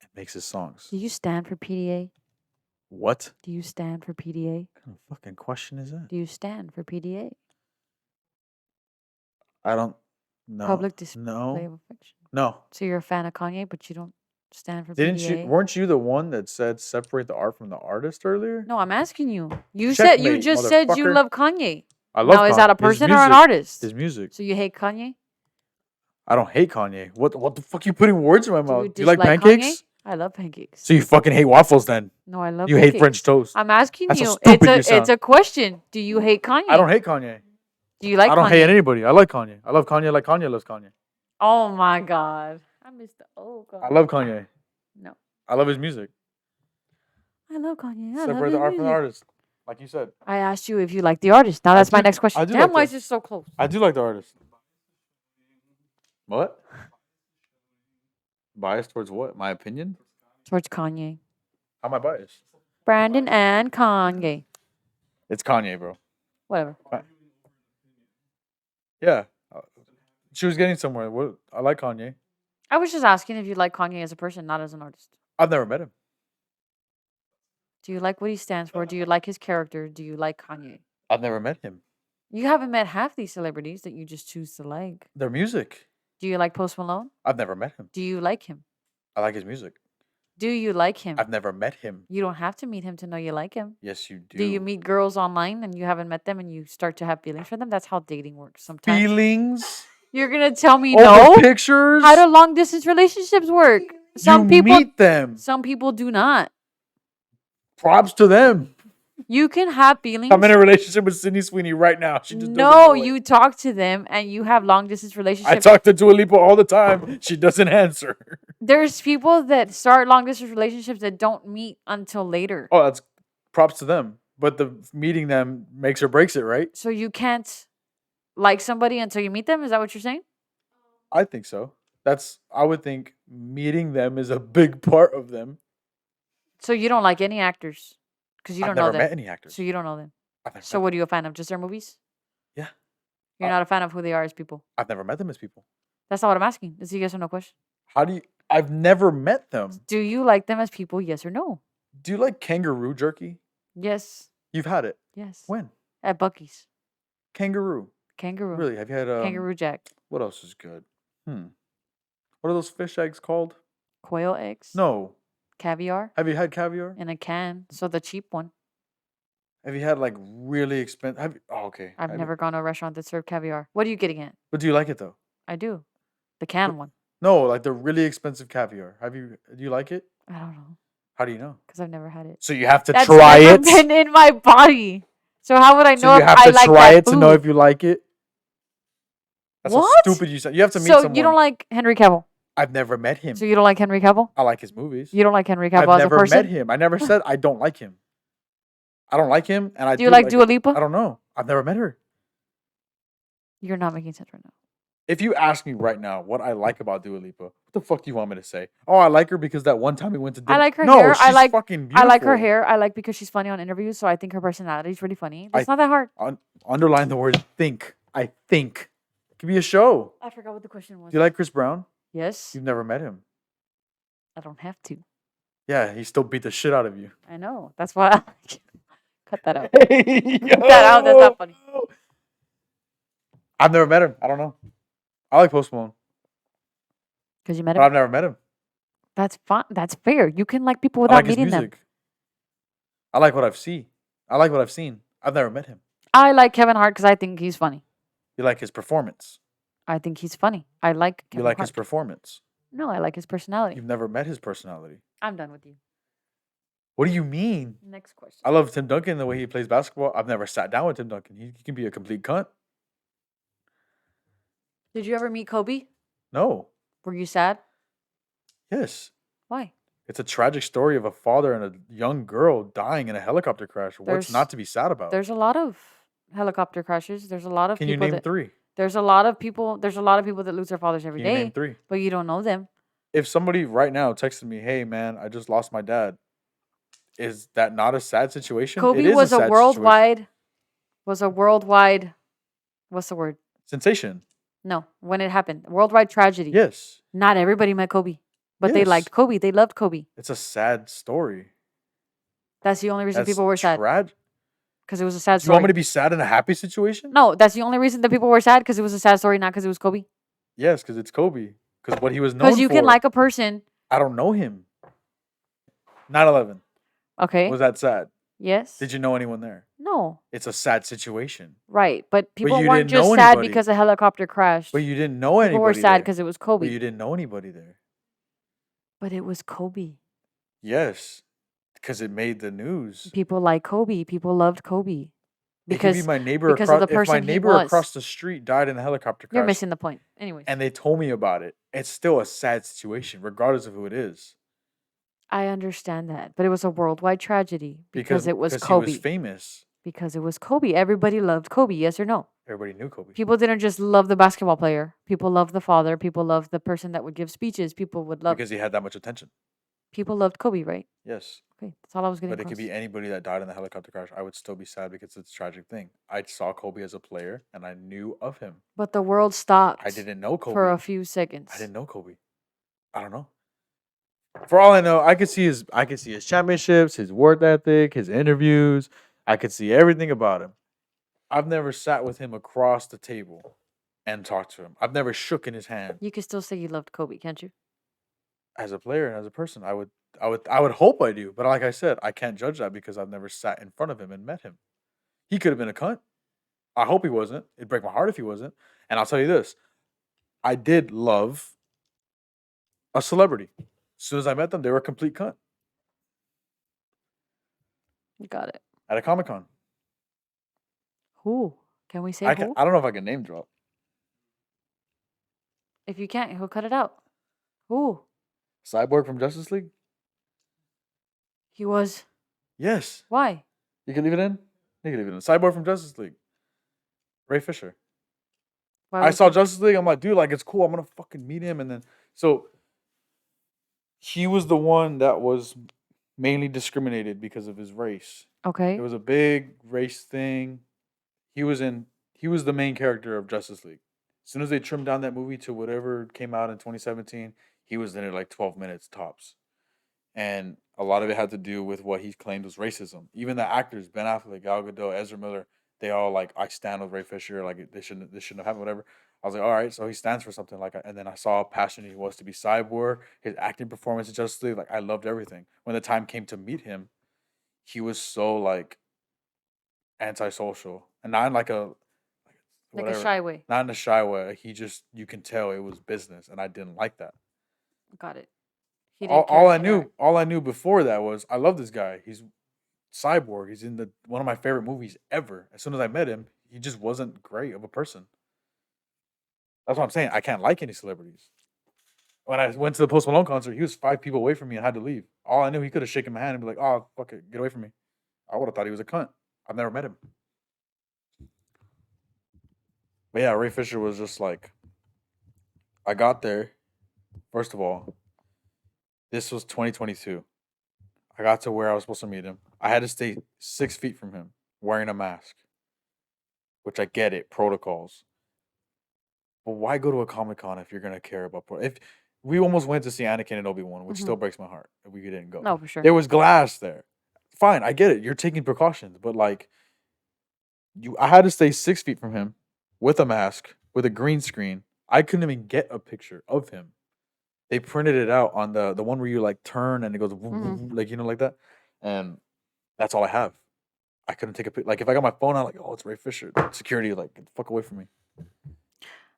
and makes his songs. Do you stand for PDA? What? Do you stand for PDA? What kind of fucking question is that? Do you stand for PDA? I don't know. Public display No. of affection. No. So you're a fan of Kanye, but you don't stand for Didn't PDA? weren't you the one that said separate the art from the artist earlier? No, I'm asking you. You said you Checkmate, just said you motherfucker. love Kanye. I love Now, is Kanye. that a His person or an music- artist? His music. So you hate Kanye? I don't hate Kanye. What the fuck you putting words in my mouth? Do you like dislike pancakes? Kanye? I love pancakes. So you fucking hate waffles then? No, I love You pancakes. hate French toast. I'm asking That's how you. stupid you It's sound. a question. Do you hate Kanye? I don't hate Kanye. Do you like I don't Kanye? hate anybody. I like Kanye. I love Kanye like Kanye loves Kanye. Oh my god. I missed the God. I love Kanye. No. I love his music. I love Kanye. I love Separate his the art from the music. artist. Like you said. I asked you if you like the artist. Now that's my do- next question. I do Damn, like why the- is this so close? I do like the artist. What? Biased towards what? My opinion? Towards Kanye. How am I biased? Brandon and Kanye. It's Kanye, bro. Whatever. Yeah. She was getting somewhere. I like Kanye. I was just asking if you like Kanye as a person, not as an artist. I've never met him. Do you like what he stands for? Do you like his character? Do you like Kanye? I've never met him. You haven't met half these celebrities that you just choose to like. Their music. Do you like Post Malone? I've never met him. Do you like him? I like his music. Do you like him? I've never met him. You don't have to meet him to know you like him. Yes, you do. Do you meet girls online and you haven't met them and you start to have feelings for them? That's how dating works sometimes. feelings? You're gonna tell me Over no? pictures? How do long distance relationships work? Some you people meet them. some people do not. Props to them. You can have feelings. I'm in a relationship with Sydney Sweeney right now. She just doesn't No, know it. you talk to them and you have long distance I relationships. talk to Dua Lipa all the time. She doesn't answer. There's people that start long distance relationships that don't meet until later. Oh, that's props to them. But the meeting them makes or breaks it, right? So you can't like somebody until you meet them? Is that what you're saying? I think so. I would think meeting them is a big part of them. So you don't like any actors because you I've don't know never them. met any actors. So you don't know them. I've never, So met, what are you a fan of? Just their movies? Yeah. You're not a fan of who they are as people. I've never met them as people. That's not what I'm asking. It's a yes or no question. I've never met them. Do you like them as people? Yes or no? Do you like kangaroo jerky? Yes. You've had it. Yes. When? At Bucky's. Kangaroo. Kangaroo. Really? Have you had Kangaroo Jack. What else is good? What are those fish eggs called? Quail eggs. No. Caviar. Have you had caviar? In a can. So the cheap one. Have you had like really expensive? Okay. I've never gone to a restaurant that served caviar. What are you getting at? But do you like it though? I do. The can one. No, like the really expensive caviar. Do you like it? I don't know. How do you know? Because I've never had it. So you have to That's try never it. been in my body. So how would I know So you if have I to like try that it to know food? if you like it. That's how What? stupid you said. You have to meet So someone. you don't like Henry Cavill? I've never met him. So you don't like Henry Cavill? I like his movies. You don't like Henry Cavill I've as a never person? met him. I never said I don't like him. I don't like him, and I Do you like Dua him. Lipa? I don't know. I've never met her. You're not making sense right now. If you ask me right now what I like about Dua Lipa, what the fuck do you want me to say? Oh, I like her because that one time we went to dinner. I like her no, hair. She's I like fucking beautiful. I like her hair. I like because she's funny on interviews. So I think her personality is really funny. It's not that hard. Underline the word think. I think. It could be a show. I forgot what the question was. Do you like Chris Brown? Yes. You've never met him. I don't have to. Yeah, he still beat the shit out of you. I know. That's why I cut that out. Hey, Cut that out. That's not funny. I've never met him. I don't know. I like Post Malone, Because you met but him. I've never met him. That's fine. That's fair. You can like people I without like his meeting them. music. I like what I've seen. I like what I've seen. I've never met him. I like Kevin Hart because I think he's funny. You like his performance. I think he's funny. I like You Kevin like Hart. his performance. No, I like his personality. You've never met his personality. I'm done with you. What do you mean? Next question. I love Tim Duncan the way he plays basketball. I've never sat down with Tim Duncan. He can be a complete cunt. Did you ever meet Kobe? No. Were you sad? Yes. Why? It's a tragic story of a father and a young girl dying in a helicopter crash. What's There's- not to be sad about? There's a lot of helicopter crashes. There's a lot of Can you people name that 3? there's a lot of people that lose their fathers every Can you day, name 3? but you don't know them. If somebody right now texted me, "Hey man, I just lost my dad," is that not a sad situation? Kobe It is was a a sad worldwide what's the word? sensation. No, when it happened. Worldwide tragedy. Yes, Not everybody met Kobe, but they Yes. liked Kobe. They loved Kobe. it's a sad story. That's the only reason That's people were sad tragic. because it was a sad Do you want me story. to be sad in a happy situation? No, that's the only reason that people were sad because it was a sad story, not because it was Kobe. Yes, because it's Kobe. Because what he was known Because you for. can like a person. I don't know him. 9/11. Okay. Was that sad? Yes. Did you know anyone there? No. It's a sad situation. Right. But people you weren't didn't know just sad anybody. because a helicopter crashed. But you didn't know anybody. People were sad there. because it was But Kobe. you didn't know anybody there. But it was Kobe. Yes, because it made the news. People like Kobe. People loved Kobe. It could be Because my neighbor because of across. the If my person he neighbor was. across the street died in a helicopter crash, you're missing the point. Anyways, and they told me about it, it's still a sad situation, regardless of who it is. I understand that. But it was a worldwide tragedy because it was because Kobe. he was famous. Because it was Kobe. Everybody loved Kobe, yes or no? Everybody knew Kobe. People didn't just love the basketball player. People loved the father. People loved the person that would give speeches. People would love. Because he had that much attention. People loved Kobe, right? Yes. Okay, that's all I was getting. But it could across. be anybody that died in the helicopter crash. I would still be sad because it's a tragic thing. I saw Kobe as a player and I knew of him. But the world stopped I didn't know Kobe. for a few seconds. I didn't know Kobe. I don't know. For all I know, I could see his championships, his work ethic, his interviews. I could see everything about him. I've never sat with him across the table and talked to him. I've never shook in his hand You could still say you loved Kobe, can't you? as a player and as a person. I would hope I do, but like I said, I can't judge that because I've never sat in front of him and met him. He could have been a cunt. I hope he wasn't. It'd break my heart if he wasn't. And I'll tell you this: I did love a celebrity. As soon as I met them, they were a complete cunt Got it. at a Comic Con. Who? Can we say who? I don't know if I can name drop. If you can't, he'll cut it out. Who? Cyborg from Justice League. He was. Yes, Why? you can leave it in. You can leave it in. Cyborg from Justice League. Ray Fisher. Why I was saw he? Justice League. I'm like, dude, like it's cool. I'm gonna fucking meet him. And then so he was the one that was mainly discriminated because of his race. It Okay. was a big race thing. He was in. He was the main character of Justice League. As soon as they trimmed down that movie to whatever came out in 2017, he was in it like 12 minutes tops. And a lot of it had to do with what he claimed was racism. Even the actors, Ben Affleck, Gal Gadot, Ezra Miller, they all like, I stand with Ray Fisher. Like this shouldn't have happened. Whatever. I was like, all right, so he stands for something. Like, and then I saw how passionate he was to be Cyborg. His acting performance in Justice League, like I loved everything. When the time came to meet him, he was so like antisocial, and not in like a Like a whatever, shy way. not in a shy way. He just you can tell it was business, and I didn't like that. Got it. He didn't care to interact. All I knew before that was I love this guy. He's Cyborg. He's in the one of my favorite movies ever. As soon as I met him, he just wasn't great of a person. That's what I'm saying. I can't like any celebrities. When I went to the Post Malone concert, he was 5 people away from me and had to leave. All I knew, he could have shaken my hand and be like, "Oh, fuck it, get away from me." I would have thought he was a cunt. I've never met him, but yeah, Ray Fisher was just like, I got there. First of all, this was 2022. I got to where I was supposed to meet him. I had to stay 6 feet from him, wearing a mask, which I get it, protocols. But why go to a Comic Con if you're gonna care about if we almost went to see Anakin and Obi Wan, which Hmm. still breaks my heart if we didn't go. No, for sure. There was glass there. Fine, I get it. You're taking precautions, but like I had to stay 6 feet from him with a mask, with a green screen. I couldn't even get a picture of him. They printed it out on the one where you like turn and it goes Hmm. like like that, and that's all I have. I couldn't take a pic. Like if I got my phone out, like, oh, it's Ray Fisher. Security, like, get the fuck away from me.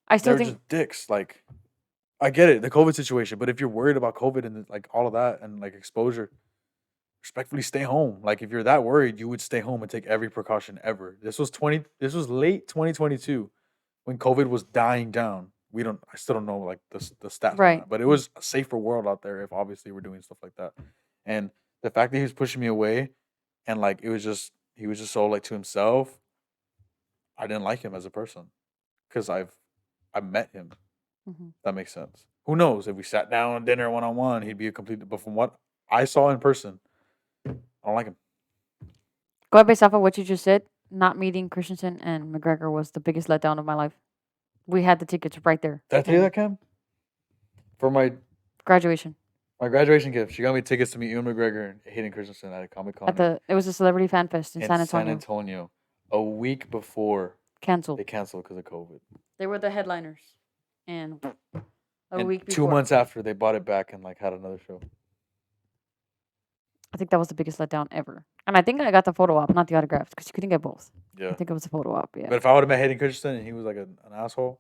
I still They're think. just dicks. Like, I get it, the COVID situation, but if you're worried about COVID and like all of that and like exposure, respectfully stay home. Like if you're that worried, you would stay home and take every precaution ever. This was late 2022 when COVID was dying down. We don't I still don't know like the stats on Right. that, but it was a safer world out there if obviously we're doing stuff like that. And the fact that he was pushing me away and like it was just he was just so like to himself, I didn't like him as a person because I met him. Hmm. That makes sense. Who knows if we sat down on dinner one on one, he'd be a complete. But from what I saw in person, I don't like him. Going based off of what you just said, not meeting Christensen and McGregor was the biggest letdown of my life. We had the tickets right there. Did I tell you in that, Cam? For graduation. my graduation gift, she got me tickets to meet Ewan McGregor and Hayden Christensen at a Comic Con It was a celebrity fan fest in in San San Antonio. Antonio a week before Canceled. they canceled because of COVID. They were the headliners, and a And week 2 months after, they bought it back and like had another show. I think that was the biggest letdown ever. And I think I got the photo op, not the autographs, because you couldn't get both. I Yeah, think it was a photo op. Yeah. but if I would have met Hayden Christensen and he was like an asshole,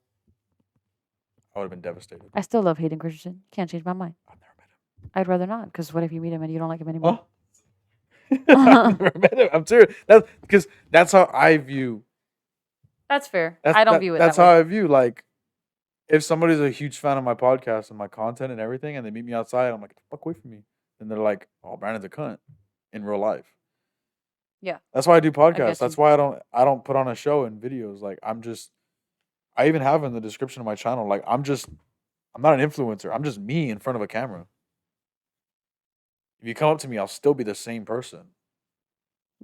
I would have been devastated. I still love Hayden Christensen. Can't change my mind. I've never met him. I'd rather not, because what if you meet him and you don't like him anymore? Oh, I've never met him. I'm serious. That's because that's how I view. That's fair. That's, I don't that- view it That's that how way. I view like if somebody's a huge fan of my podcast and my content and everything, and they meet me outside, I'm like, fuck away from me. And they're like, oh, Brandon's a cunt in real life. Yeah. That's why I do get podcasts. That's you. why I don't put on a show and videos. Like I even have in the description of my channel, like I'm not an influencer. I'm just me in front of a camera. If you come up to me, I'll still be the same person.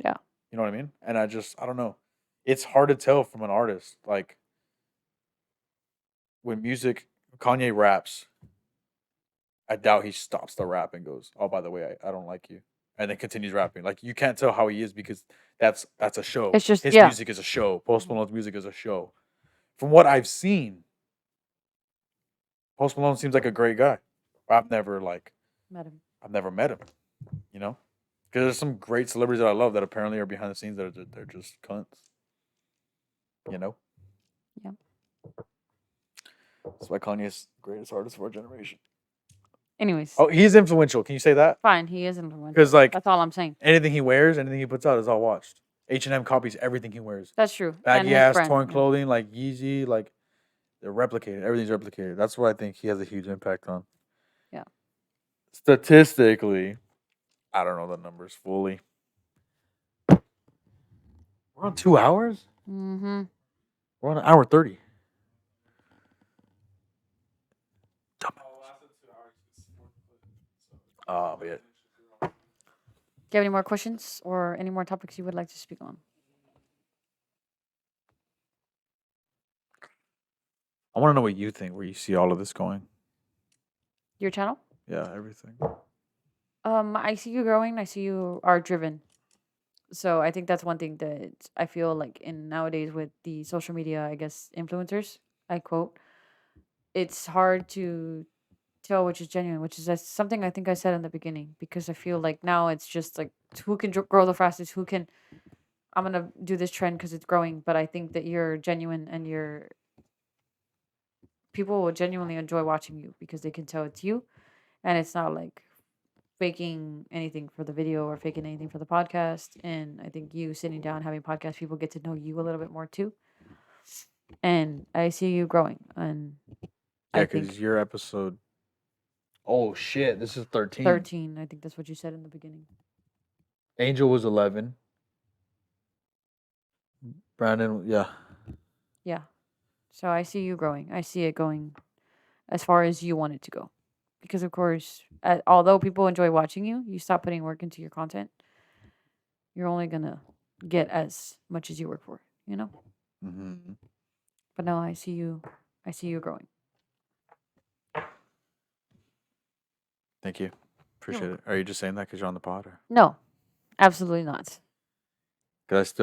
Yeah. You know what I mean? And I don't know. It's hard to tell from an artist. Like when Kanye raps, I doubt he stops the rap and goes, "Oh, by the way, I don't like you," and then continues rapping. Like you can't tell how he is because that's a show. It's just His yeah. music is a show. Post Mhm. Malone's music is a show. From what I've seen, Post Malone seems like a great guy. I've never like Met him. I've never met him. You know, because there's some great celebrities that I love that apparently are behind the scenes that they're just cunts. You know, Yeah. that's why Kanye's the greatest artist of our generation. Anyways, Oh, he's influential. Can you say that? fine. He is influential. Because like That's all I'm saying. anything he wears, anything he puts out is all watched. H&M copies everything he wears. That's true. And Baggy his ass brand. torn Yeah. clothing like Yeezy, like they're replicated. Everything's replicated. That's what I think he has a huge impact on. Yeah. Statistically, I don't know the numbers fully. We're on 2 hours? Mm-hmm. We're on an hour 30. Oh, yeah. Do you have any more questions or any more topics you would like to speak on? I want to know what you think, where you see all of this going. Your channel? Yeah, everything. I see you growing. I see you are driven. So I think that's one thing that I feel like in nowadays with the social media, I guess influencers, I quote, it's hard to tell which is genuine, which is something I think I said in the beginning because I feel like now it's just like who can grow the fastest, who can. I'm gonna do this trend because it's growing, but I think that you're genuine and you're people will genuinely enjoy watching you because they can tell it's you, and it's not like faking anything for the video or faking anything for the podcast. And I think you sitting down having podcast, people get to know you a little bit more too. And I see you growing, and Yeah, I because think your episode. Oh, shit. This is 13. 13. I think that's what you said in the beginning. Angel was 11. Brandon, yeah. Yeah. So I see you growing. I see it going as far as you want it to go. Because of course, although people enjoy watching you, you stop putting work into your content. You're only gonna get as much as you work for, you know. Mm-hmm. But no, I see you. I see you growing. Thank you. Appreciate it. Are you just saying that because you're on the pod? No, absolutely not. Because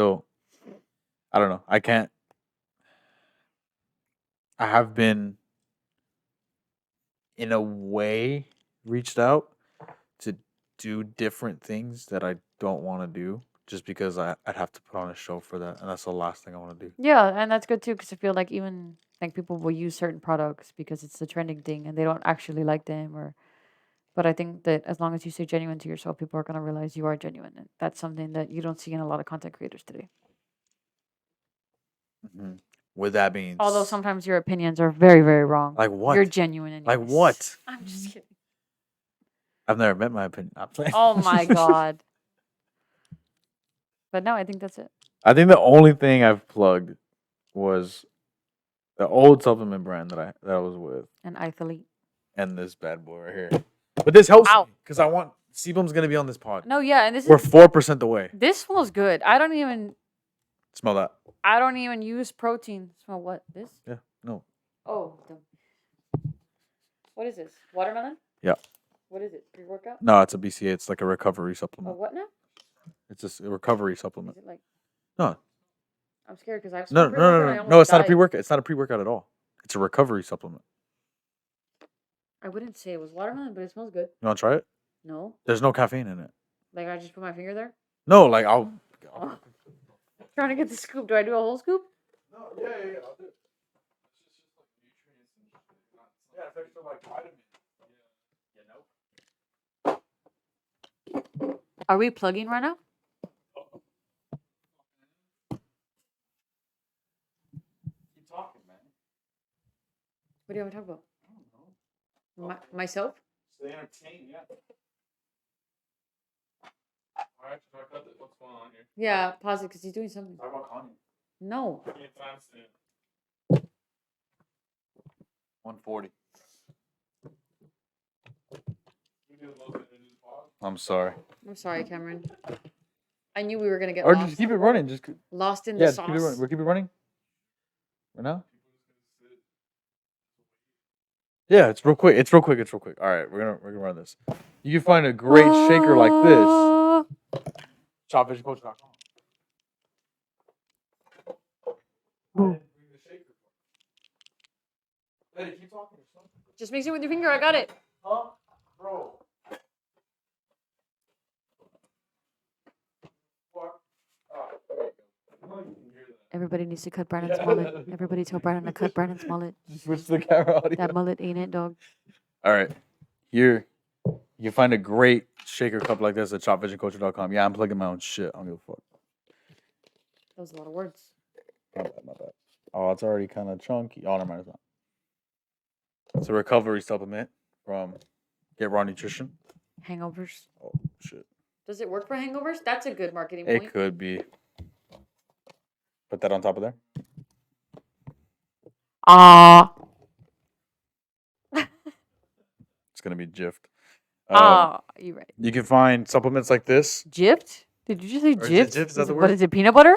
I don't know. I can't. I have been, in a way, reached out to do different things that I don't want to do just because I'd have to put on a show for that. And that's the last thing I want to do. Yeah, and that's good too because I feel like even like people will use certain products because it's the trending thing and they don't actually like them or. But I think that as long as you stay genuine to yourself, people are gonna realize you are genuine, and that's something that you don't see in a lot of content creators today. Mm-hmm. With that being Although sometimes your opinions are very, very wrong. like what? You're genuine anyways. Like what? I'm just kidding. I've never met my opinion. I'm playing. Oh my god. But no, I think that's it. I think the only thing I've plugged was the old supplement brand that I was with, And Ithelite. and this bad boy right here. But this helps Ow. me because I want Sebum's gonna be on this pod. No, yeah, and this We're is 4% away. this smells good. I don't even Smell that? use protein. Smell what? This? Yeah. No. Oh, what is this? Watermelon? Yeah. What is it? Pre-workout? No, it's a BCA. It's like a recovery Oh, supplement. what now? It's just a recovery Is supplement. it like? No. I'm scared because I've No, smelled no, no, pre-workout and I no, no. almost It's not a died. pre-workout. It's not a pre-workout at all. It's a recovery supplement. I wouldn't say it was watermelon, but it smells good. You want to try it? No, There's no caffeine in it. like I just put my finger there. No, like I'll. Oh. Trying to get the scoop. Do I do a whole scoop? No, yeah. I'll do it. It's just like nutrients and shit. Yeah, it's extra like vitamins. You know. Are we plugging right now? Keep talking, man. What do you want to talk about? I don't know. Myself? Stay entertained, yeah. Alright, should I cut it? What's going on here? Yeah, pause it because he's doing something. Talk about Kanye. No. 140. I'm sorry. I'm sorry, Cameron. I knew we were gonna get Or lost. just keep it running. Just Lost in yeah, the just keep it running. sauce. We'll keep it running. Right now. Yeah, it's real quick. It's real quick. It's real quick. All right, we're gonna run this. You can find a great shaker like this. Chopvisioncoach.com. Boom. Just mix it with your finger. I got it. Huh? Bro. Everybody needs to cut Brandon's mullet. Everybody tell Brandon to cut Brandon's mullet. Just switch the camera audio. That mullet ain't it, dog. All right. Here, you find a great shaker cup like this at chopvisioncoach.com. Yeah, I'm plugging my own shit. I don't give a fuck. That was a lot of words. My bad, my bad. Oh, it's already kind of chunky. Oh, never mind. It's not. It's a recovery supplement from Get Raw Nutrition. Hangovers. Oh, shit. Does it work for hangovers? That's a good marketing It point. could be. Put that on top of there. It's going to be jiffed. You're right. You can find supplements like this. Gypped? Did you just say Or is it gypped? Jif? Is that the What word? is it? Peanut butter?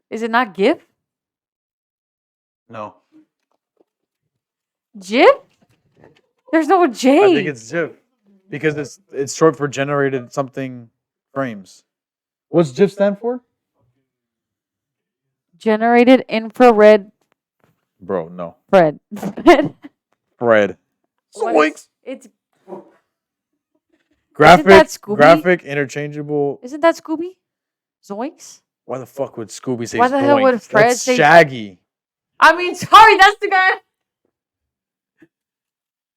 Is it not Gif? No. Jif? There's no J. I think it's JIF because it's short for generated something frames. What's JIF stand for? Generated infrared Bro, no. Fred. Fred. What Zoinks. It's Graphic, that Scooby? graphic, interchangeable. isn't that Scooby? Zoinks? Why the fuck would Scooby say Why the hell would Zoinks? Fred That's say- Shaggy? I mean, sorry, that's the guy.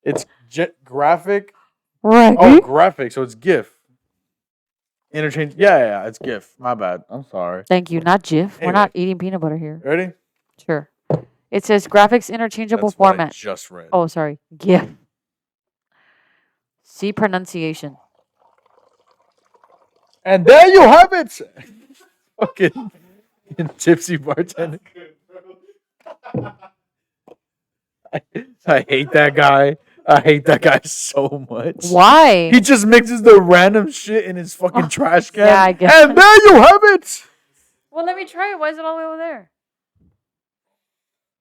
It's graphic. Right. Oh, graphic. So it's GIF. Interchange. Yeah, it's GIF. My bad. I'm sorry. Thank you, not Jif. We're Anyway. not eating peanut butter here. Ready? Sure. It says graphics interchangeable That's what I format. just read. Oh, sorry. GIF. See pronunciation. And there you have it. Fucking gypsy bartender. I hate that guy. I hate that guy so much. Why? He just mixes the random shit in his fucking trash can. yeah, I guess. And there you have it. Well, let me try it. Why is it all the way over there?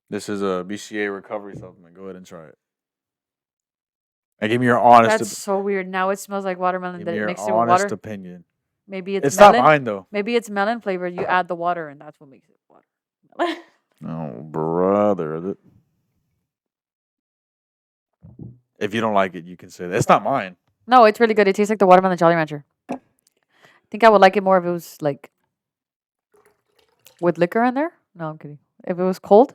This is a BCA recovery supplement. Go ahead and try it. And give me your honest. That's so weird. Now it smells like watermelon. give Did me it your mix it with honest water? opinion. Maybe it's It's melon. not mine though. Maybe it's melon flavored. You add the water, and that's what makes it water. Oh, brother. If you don't like it, you can say that. It's not mine. No, it's really good. It tastes like the watermelon Jolly Rancher. I think I would like it more if it was like with liquor in there. No, I'm kidding. If it was cold,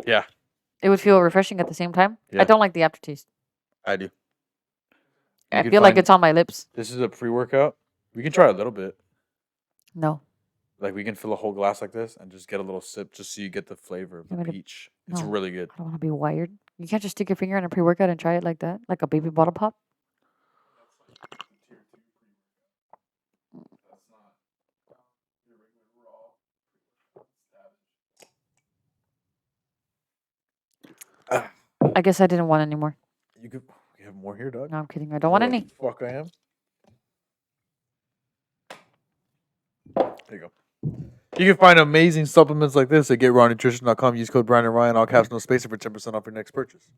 Yeah, it would feel refreshing at the same time. Yeah. I don't like the aftertaste. I do. I can feel like find- it's on my lips. This is a pre-workout. We can try a little bit. No. Like we can fill a whole glass like this and just get a little sip just so you get the flavor of the want me to- peach. It's No. really good. I don't want to be wired. You can't just stick your finger in a pre-workout and try it like that, like a baby bottle pop. I guess I didn't want any more. You could we have more here, dog. No, I'm kidding. I don't want any. Fuck, I am. There you go. You can find amazing supplements like this at GetRawNutrition.com. Use code Brian and Ryan, all caps, no space, for 10% off your next purchase.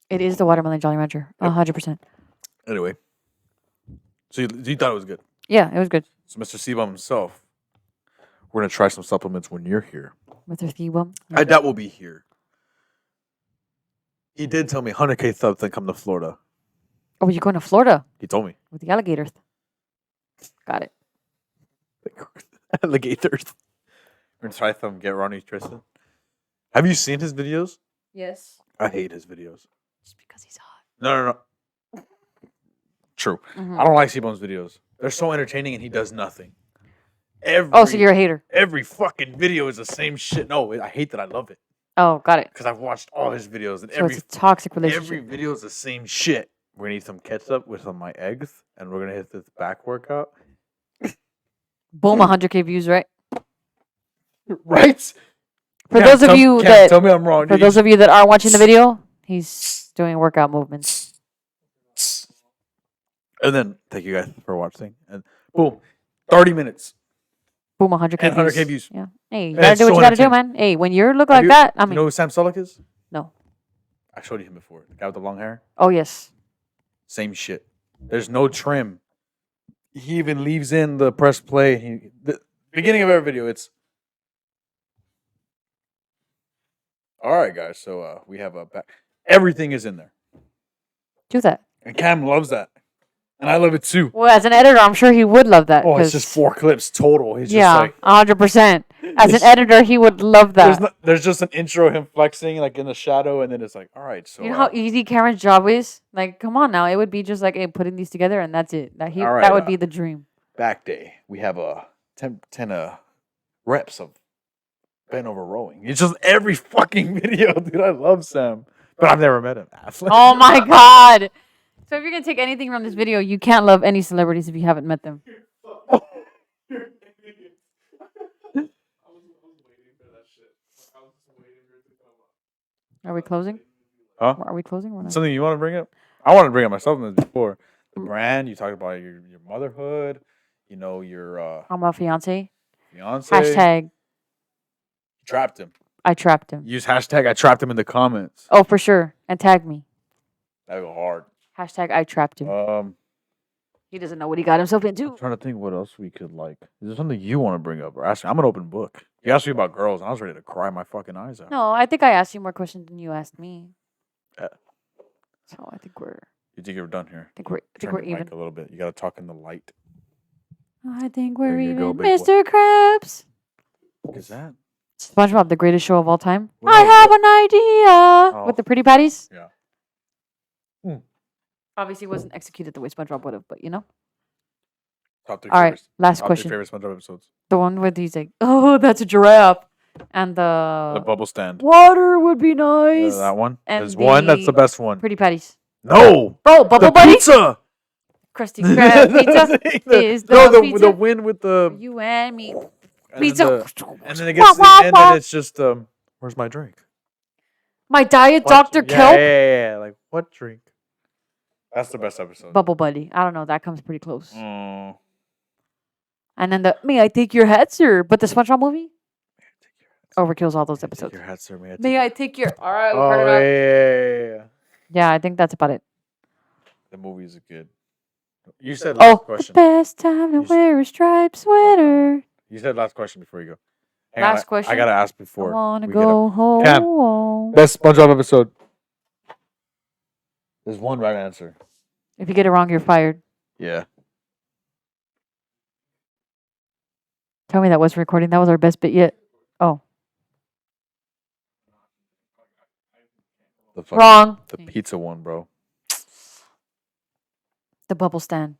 It is the watermelon Jolly Rancher. 100%. Anyway, so you thought it was good. Yeah, it was good. So Mr. Seabaum himself, we're gonna try some supplements when you're here. Mr. Thebum. I doubt we'll be here. He did tell me 100K subs then come to Florida. Oh, you're going to Florida He told me. with the alligators. Got it. Alligators. We're gonna try some Get Raw Nutrition. Have you seen his videos? Yes. I hate his videos. Just because he's hot. No. True. Mhm. I don't like Seabaum's videos. They're so entertaining and he does nothing. Oh, so you're a hater. Every fucking video is the same shit. No, I hate that I love it. Oh, got it. Because I've watched all his videos and So it's a toxic relationship. every video is the same shit. We're gonna eat some ketchup with some of my eggs and we're gonna hit this back workout. Boom, 100K views, right? Right? For those of you that tell me I'm wrong. for those of you that are watching the video, he's doing workout movements. And then thank you guys for watching. And boom, 30 minutes. Boom, 100K And views. 100K views. Yeah. Hey, you And gotta it's do what so you gotta do, entertaining. man. Hey, when you look Have like you- that, I You mean, know who Sam Sulek is? no. I showed you him before. The guy with the long hair. Oh yes. Same shit. There's no trim. He even leaves in the press play. The beginning of every video, it's all right, guys. So we have a back. Everything is in there, Do that. and Cam loves that, and I love it too. Well, as an editor, I'm sure he would love that. Oh, it's just 4 clips total. He's Yeah, just like 100%. As an It's- editor, he would love that. there's just an intro of him flexing like in the shadow, and then it's like, all right, so You know how easy Cameron's job is? Like, come on now. It would be just like, hey, putting these together and that's it. That All right, that would be the dream. back day. We have a 10 reps of bent over rowing. It's just every fucking video, dude. I love Sam, but I've never met him. Oh my god. So if you're gonna take anything from this video, you can't love any celebrities if you haven't met them. Are we closing? Huh? Are we closing? We're not. Something you want to bring up? I wanted to bring up myself in this before. The brand, you talked about your motherhood, you know, your I'm a fiance. fiance. Hashtag Trapped him. I trapped him. Use hashtag I trapped him in the comments. Oh, for sure. And tag me. That'd go hard. Hashtag I trapped him. He doesn't know what he got himself into. I'm trying to think what else we could like. Is there something you want to bring up or ask me? I'm an open book. You asked me about girls, and I was ready to cry my fucking eyes out. No, I think I asked you more questions than you asked me. So I think we're You think you're done here? I think we're Turn your even. mic a little bit. You gotta talk in the light. I think we're There you even, go, big boy. Mr. Krabs. What is that? SpongeBob, the greatest show of all time. Well, I no, have an idea Oh. with the pretty patties. Yeah. Obviously, it wasn't executed the way SpongeBob would have, but you know. Top 3 All right, favorites. last Top 3 question. favorite SpongeBob episodes. The one where he's like, "Oh, that's a giraffe," and The the bubble stand. water would be nice. That one. And There's one that's the the best one. Pretty patties. No. Bro, Bubble The Buddy. pizza. Krusty Krab pizza is the no, the pizza. win with the You and me. and then Pizza. and then it gets to the end and it's just where's my drink? My diet, What Dr. drink? Kelp. Yeah. Like what drink? That's the best episode. Bubble Buddy. I don't know. That comes pretty close. Mm. And then may I take your hat, sir? But the SpongeBob movie overkills all those episodes. Your hat, sir. May I take your? All right, we Oh heard it up. yeah. Yeah, I think that's about it. The movies are good. You said last Oh, question. the best time to You s- wear a striped sweater. You said last question before you go. Last I question? gotta ask I before. wanna we get up. go home. Cam. Best SpongeBob episode. There's one right answer. If you get it wrong, you're fired. Yeah. Tell me that was recording. That was our best bit yet. Oh, The fucking, wrong. The pizza one, bro. The bubble stand.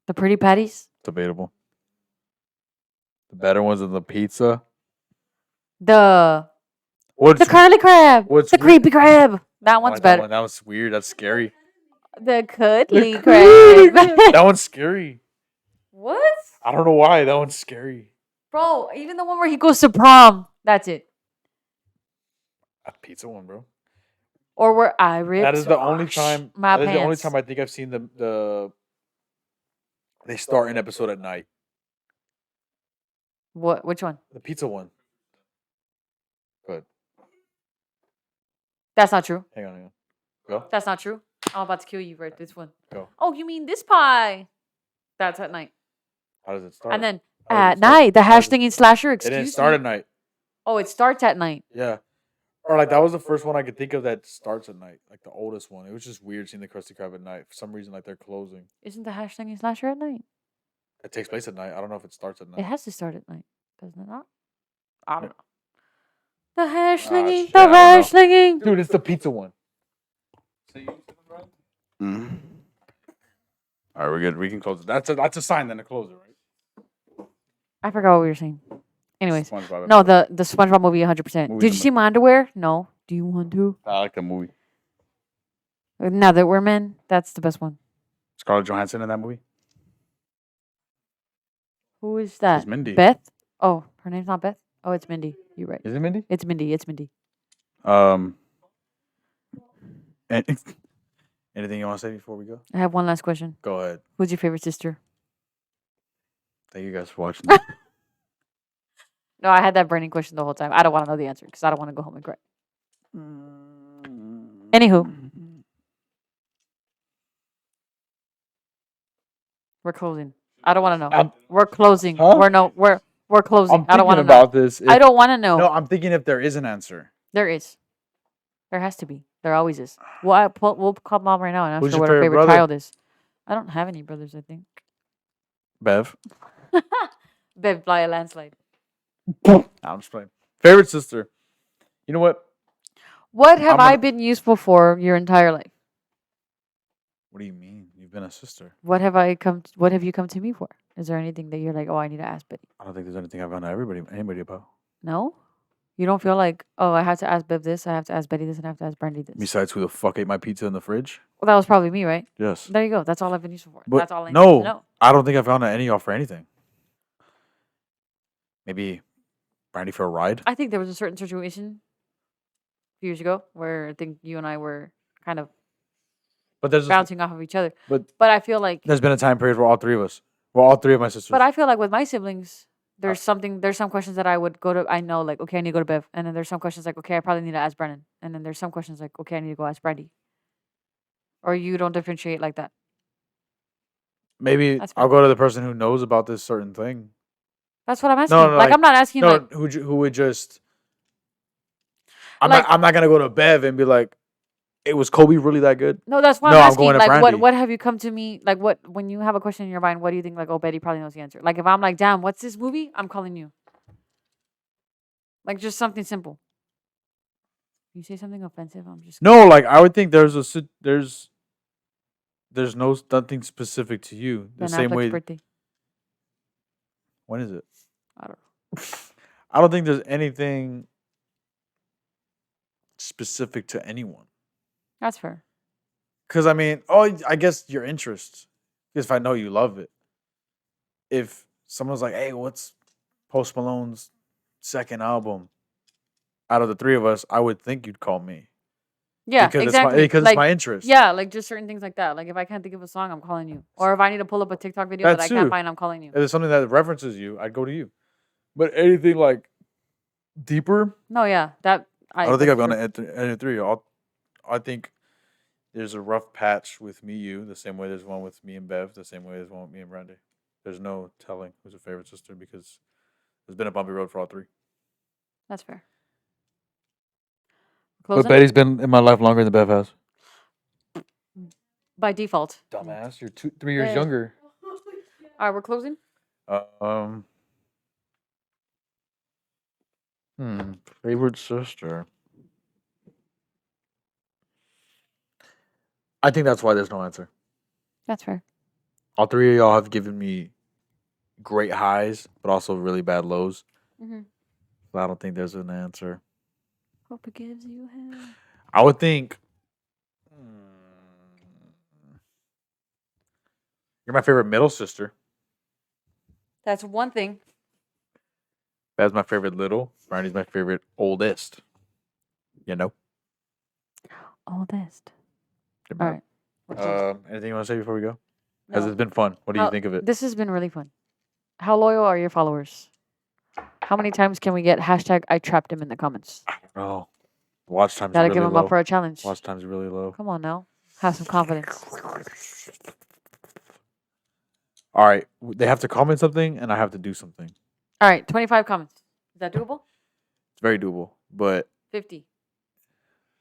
The pretty patties. Debatable. The better ones than the pizza. The What's curly crab. what's The weird- creepy crab. That one's better. That one's weird. That's scary. The cuddly The crab. that one's scary. What? I don't know why. That one's scary. Bro, even the one where he goes to prom. That's it. A pizza one, bro. Or where I ripped That is the only off time. my That is the only pants. time I think I've seen the. They start an episode at night. What? Which one? The pizza one. Good. That's not true. Hang on. Go. That's not true. I'm about to kill you right this one. Go. Oh, you mean this pie? That's at night. How does it start? And then How does it at start? night, the How hash does it- thingy slasher. It Excuse didn't me. start at night. Oh, it starts at night. Yeah. Or like that was the first one I could think of that starts at night. Like the oldest one. It was just weird seeing the Krusty Krab at night. For some reason, like they're closing. Isn't the hash thingy slasher at night? It takes place at night. I don't know if it starts at It night. has to start at night, doesn't it not? I don't know. The hash Ah, thingy. shit, I The don't hash thingy. Dude, it's the pizza one. Mm. All right, we're good. We can close it. That's a sign then to close it, right? I forgot what we were saying. Anyways, SpongeBob no, episode. the SpongeBob movie, 100%. Movie's Did you see my underwear? No. Do you want to? I like the movie. Now that we're men, that's the best one. Scarlett Johansson in that movie. Who is that? It's Mindy. Beth? Oh, her name's not Beth? Oh, it's Mindy. You're right. Is it Mindy? It's Mindy. It's Mindy. And, anything you want to say before we go? I have one last question. Go ahead. Who's your favorite sister? Thank you guys for watching. No, I had that burning question the whole time. I don't want to know the answer because I don't want to go home and cry. Anywho, we're closing. I don't want to know. I'm, We're closing. huh? We're closing. I'm I don't want thinking to know. about this. I If, don't want to know. no, I'm thinking if there is an answer. There is. There has to be. There always is. Well, we'll call mom right now and ask Who's her your what her favorite favorite brother? child is. I don't have any brothers, I think. Bev. Bev by a landslide. I'm just playing. Favorite sister. You know what? What have I'm I gonna- been useful for your entire life? What do you mean? You've been a sister. What have you come to me for? Is there anything that you're like, oh, I need to ask Betty? I don't think there's anything I've gone to anybody about. No? You don't feel like, oh, I have to ask Bev this, I have to ask Betty this, and I have to ask Brandy this. Besides who the fuck ate my pizza in the fridge? Well, that was probably me, right? Yes. There you go. That's all I've been useful for. But That's all I need to no, know. I don't think I've gone to any y'all for anything. Maybe Brandy for a ride. I think there was a certain situation a few years ago where I think you and I were kind of But there's bouncing off of each other. but But I feel like there's been a time period where all three of us, well, all three of my sisters. But I feel like with my siblings, there's some questions that I would go to. I know, like, okay, I need to go to Bev, and then there's some questions like, okay, I probably need to ask Brennan, and then there's some questions like, okay, I need to go ask Brandy. Or you don't differentiate like that. Maybe That's I'll fine. go to the person who knows about this certain thing. That's what I'm asking. No, like, I'm not asking No, like who would just. Like- I'm not gonna go to Bev and be like, "It was Kobe really that good?" no. That's why No, I'm I'm asking. going to Like, Brandy. what have you come to me? Like, what when you have a question in your mind, what do you think? Like, oh, Betty probably knows the answer. Like, if I'm like, damn, what's this movie? I'm calling you. Like, just something simple. You say something offensive, I'm just No, like I would think there's nothing specific to you. The Ben same Affleck's way. birthday. When is it? I don't know. I don't think there's anything specific to anyone. That's fair. Because I mean, I guess your interests. Because if I know you love it, if someone's like, "Hey, what's Post Malone's second album?" Out of the three of us, I would think you'd call me. Yeah, because exactly. Because like, it's my interest. Yeah, like just certain things like that. Like if I can't think of a song, I'm calling you. Or if I need to pull up a TikTok video that That I can't too. find, I'm calling you. If it's something that references you, I'd go to you. But anything like deeper, No, yeah, that I don't think I've for gone to any three. I think there's a rough patch with me, you, the same way there's one with me and Bev, the same way there's one with me and Brandy. There's no telling who's a favorite sister because there's been a bumpy road for all three. That's fair. But Closing Betty's been in my life longer than Bev has. by default. Dumbass, you're 3 years Eh. younger. All right, we're closing. Favorite sister. I think that's why there's no answer. That's fair. All three of y'all have given me great highs, but also really bad lows. Mm-hmm. But I don't think there's an answer. Hope it gives you hell. I would think you're my favorite middle sister. That's one thing. Bev's my favorite little. Brandy's my favorite oldest. You know? Oldest. You're All my- right. we're closing. Anything you want to say before we go? Has No. it been fun? What do you think of it? This has been really fun. How loyal are your followers? How many times can we get hashtag I trapped him in the comments? Oh, watch time's Gotta really give him low. up for a challenge. Watch time's really low. Come on now. Have some confidence. All right, they have to comment something, and I have to do something. All right, 25 comments. Is that doable? It's very doable, but 50.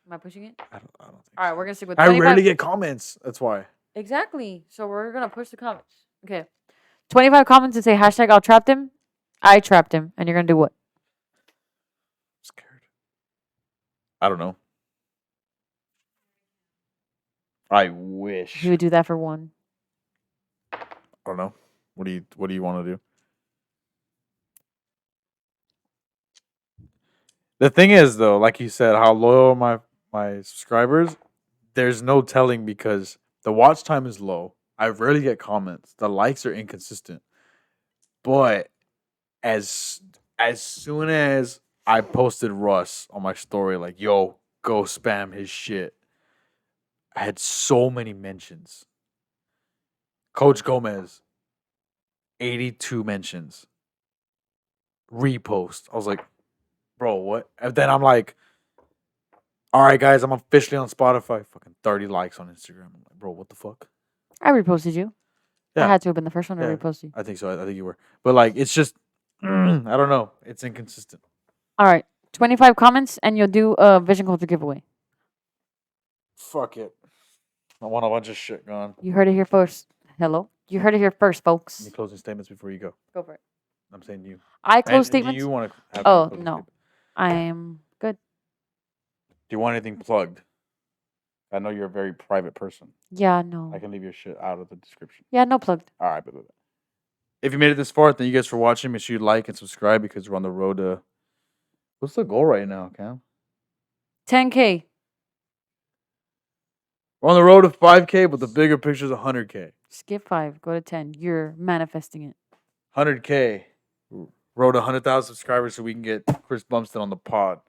Am I pushing it? I don't think. All right, so. we're gonna stick with I 25. rarely get comments. That's why. Exactly. So we're gonna push the comments. Okay. 25 comments and say hashtag I trapped him. I trapped him. And you're gonna do what? I'm scared. I don't know. I wish. You would do that for one. I don't know. What do you want to do? The thing is, though, like you said, how loyal are my subscribers? There's no telling because the watch time is low. I rarely get comments. The likes are inconsistent. But as soon as I posted Russ on my story, like, yo, go spam his shit, I had so many mentions. Coach Gomez, 82 mentions. Repost. I was like, bro, what? And then I'm like, All right, guys, I'm officially on Spotify. Fucking 30 likes on Instagram. I'm like, bro, what the fuck? I reposted you. I Yeah, had to have been the first one to yeah, repost you. I think so. I think you were. But like, it's just, I don't know. It's inconsistent. All right. 25 comments and you'll do a Vision Culture giveaway. Fuck it. I want a bunch of shit gone. You heard it here first. Hello? You heard it here first, folks. Any closing statements before you go? Go for it. I'm saying you. I And close do statements. you want to have any Oh, closing no. statements? I'm good. Do you want anything plugged? I know you're a very private person. Yeah, I no. can leave your shit out of the description. Yeah, no plugged. All right, but if you made it this far, thank you guys for watching. Make sure you like and subscribe because we're on the road to. What's the goal right now, Cam? 10K. We're on the road to 5K, but the bigger picture is 100K. Skip 5. Go to 10. You're manifesting it. 100K. Road to 100,000 subscribers so we can get Chris Bumstead on the pod.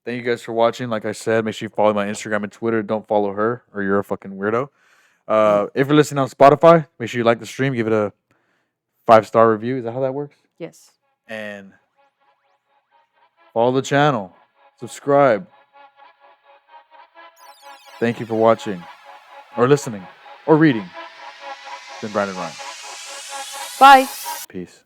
Thank you guys for watching. Like I said, make sure you follow my Instagram and Twitter. Don't follow her or you're a fucking weirdo. If you're listening on Spotify, make sure you like the stream. Give it a 5-star review. Is that how that works? Yes. And follow the channel. Subscribe. Thank you for watching. Or listening. Or reading. It's been Brandon Ryan. Bye. Peace.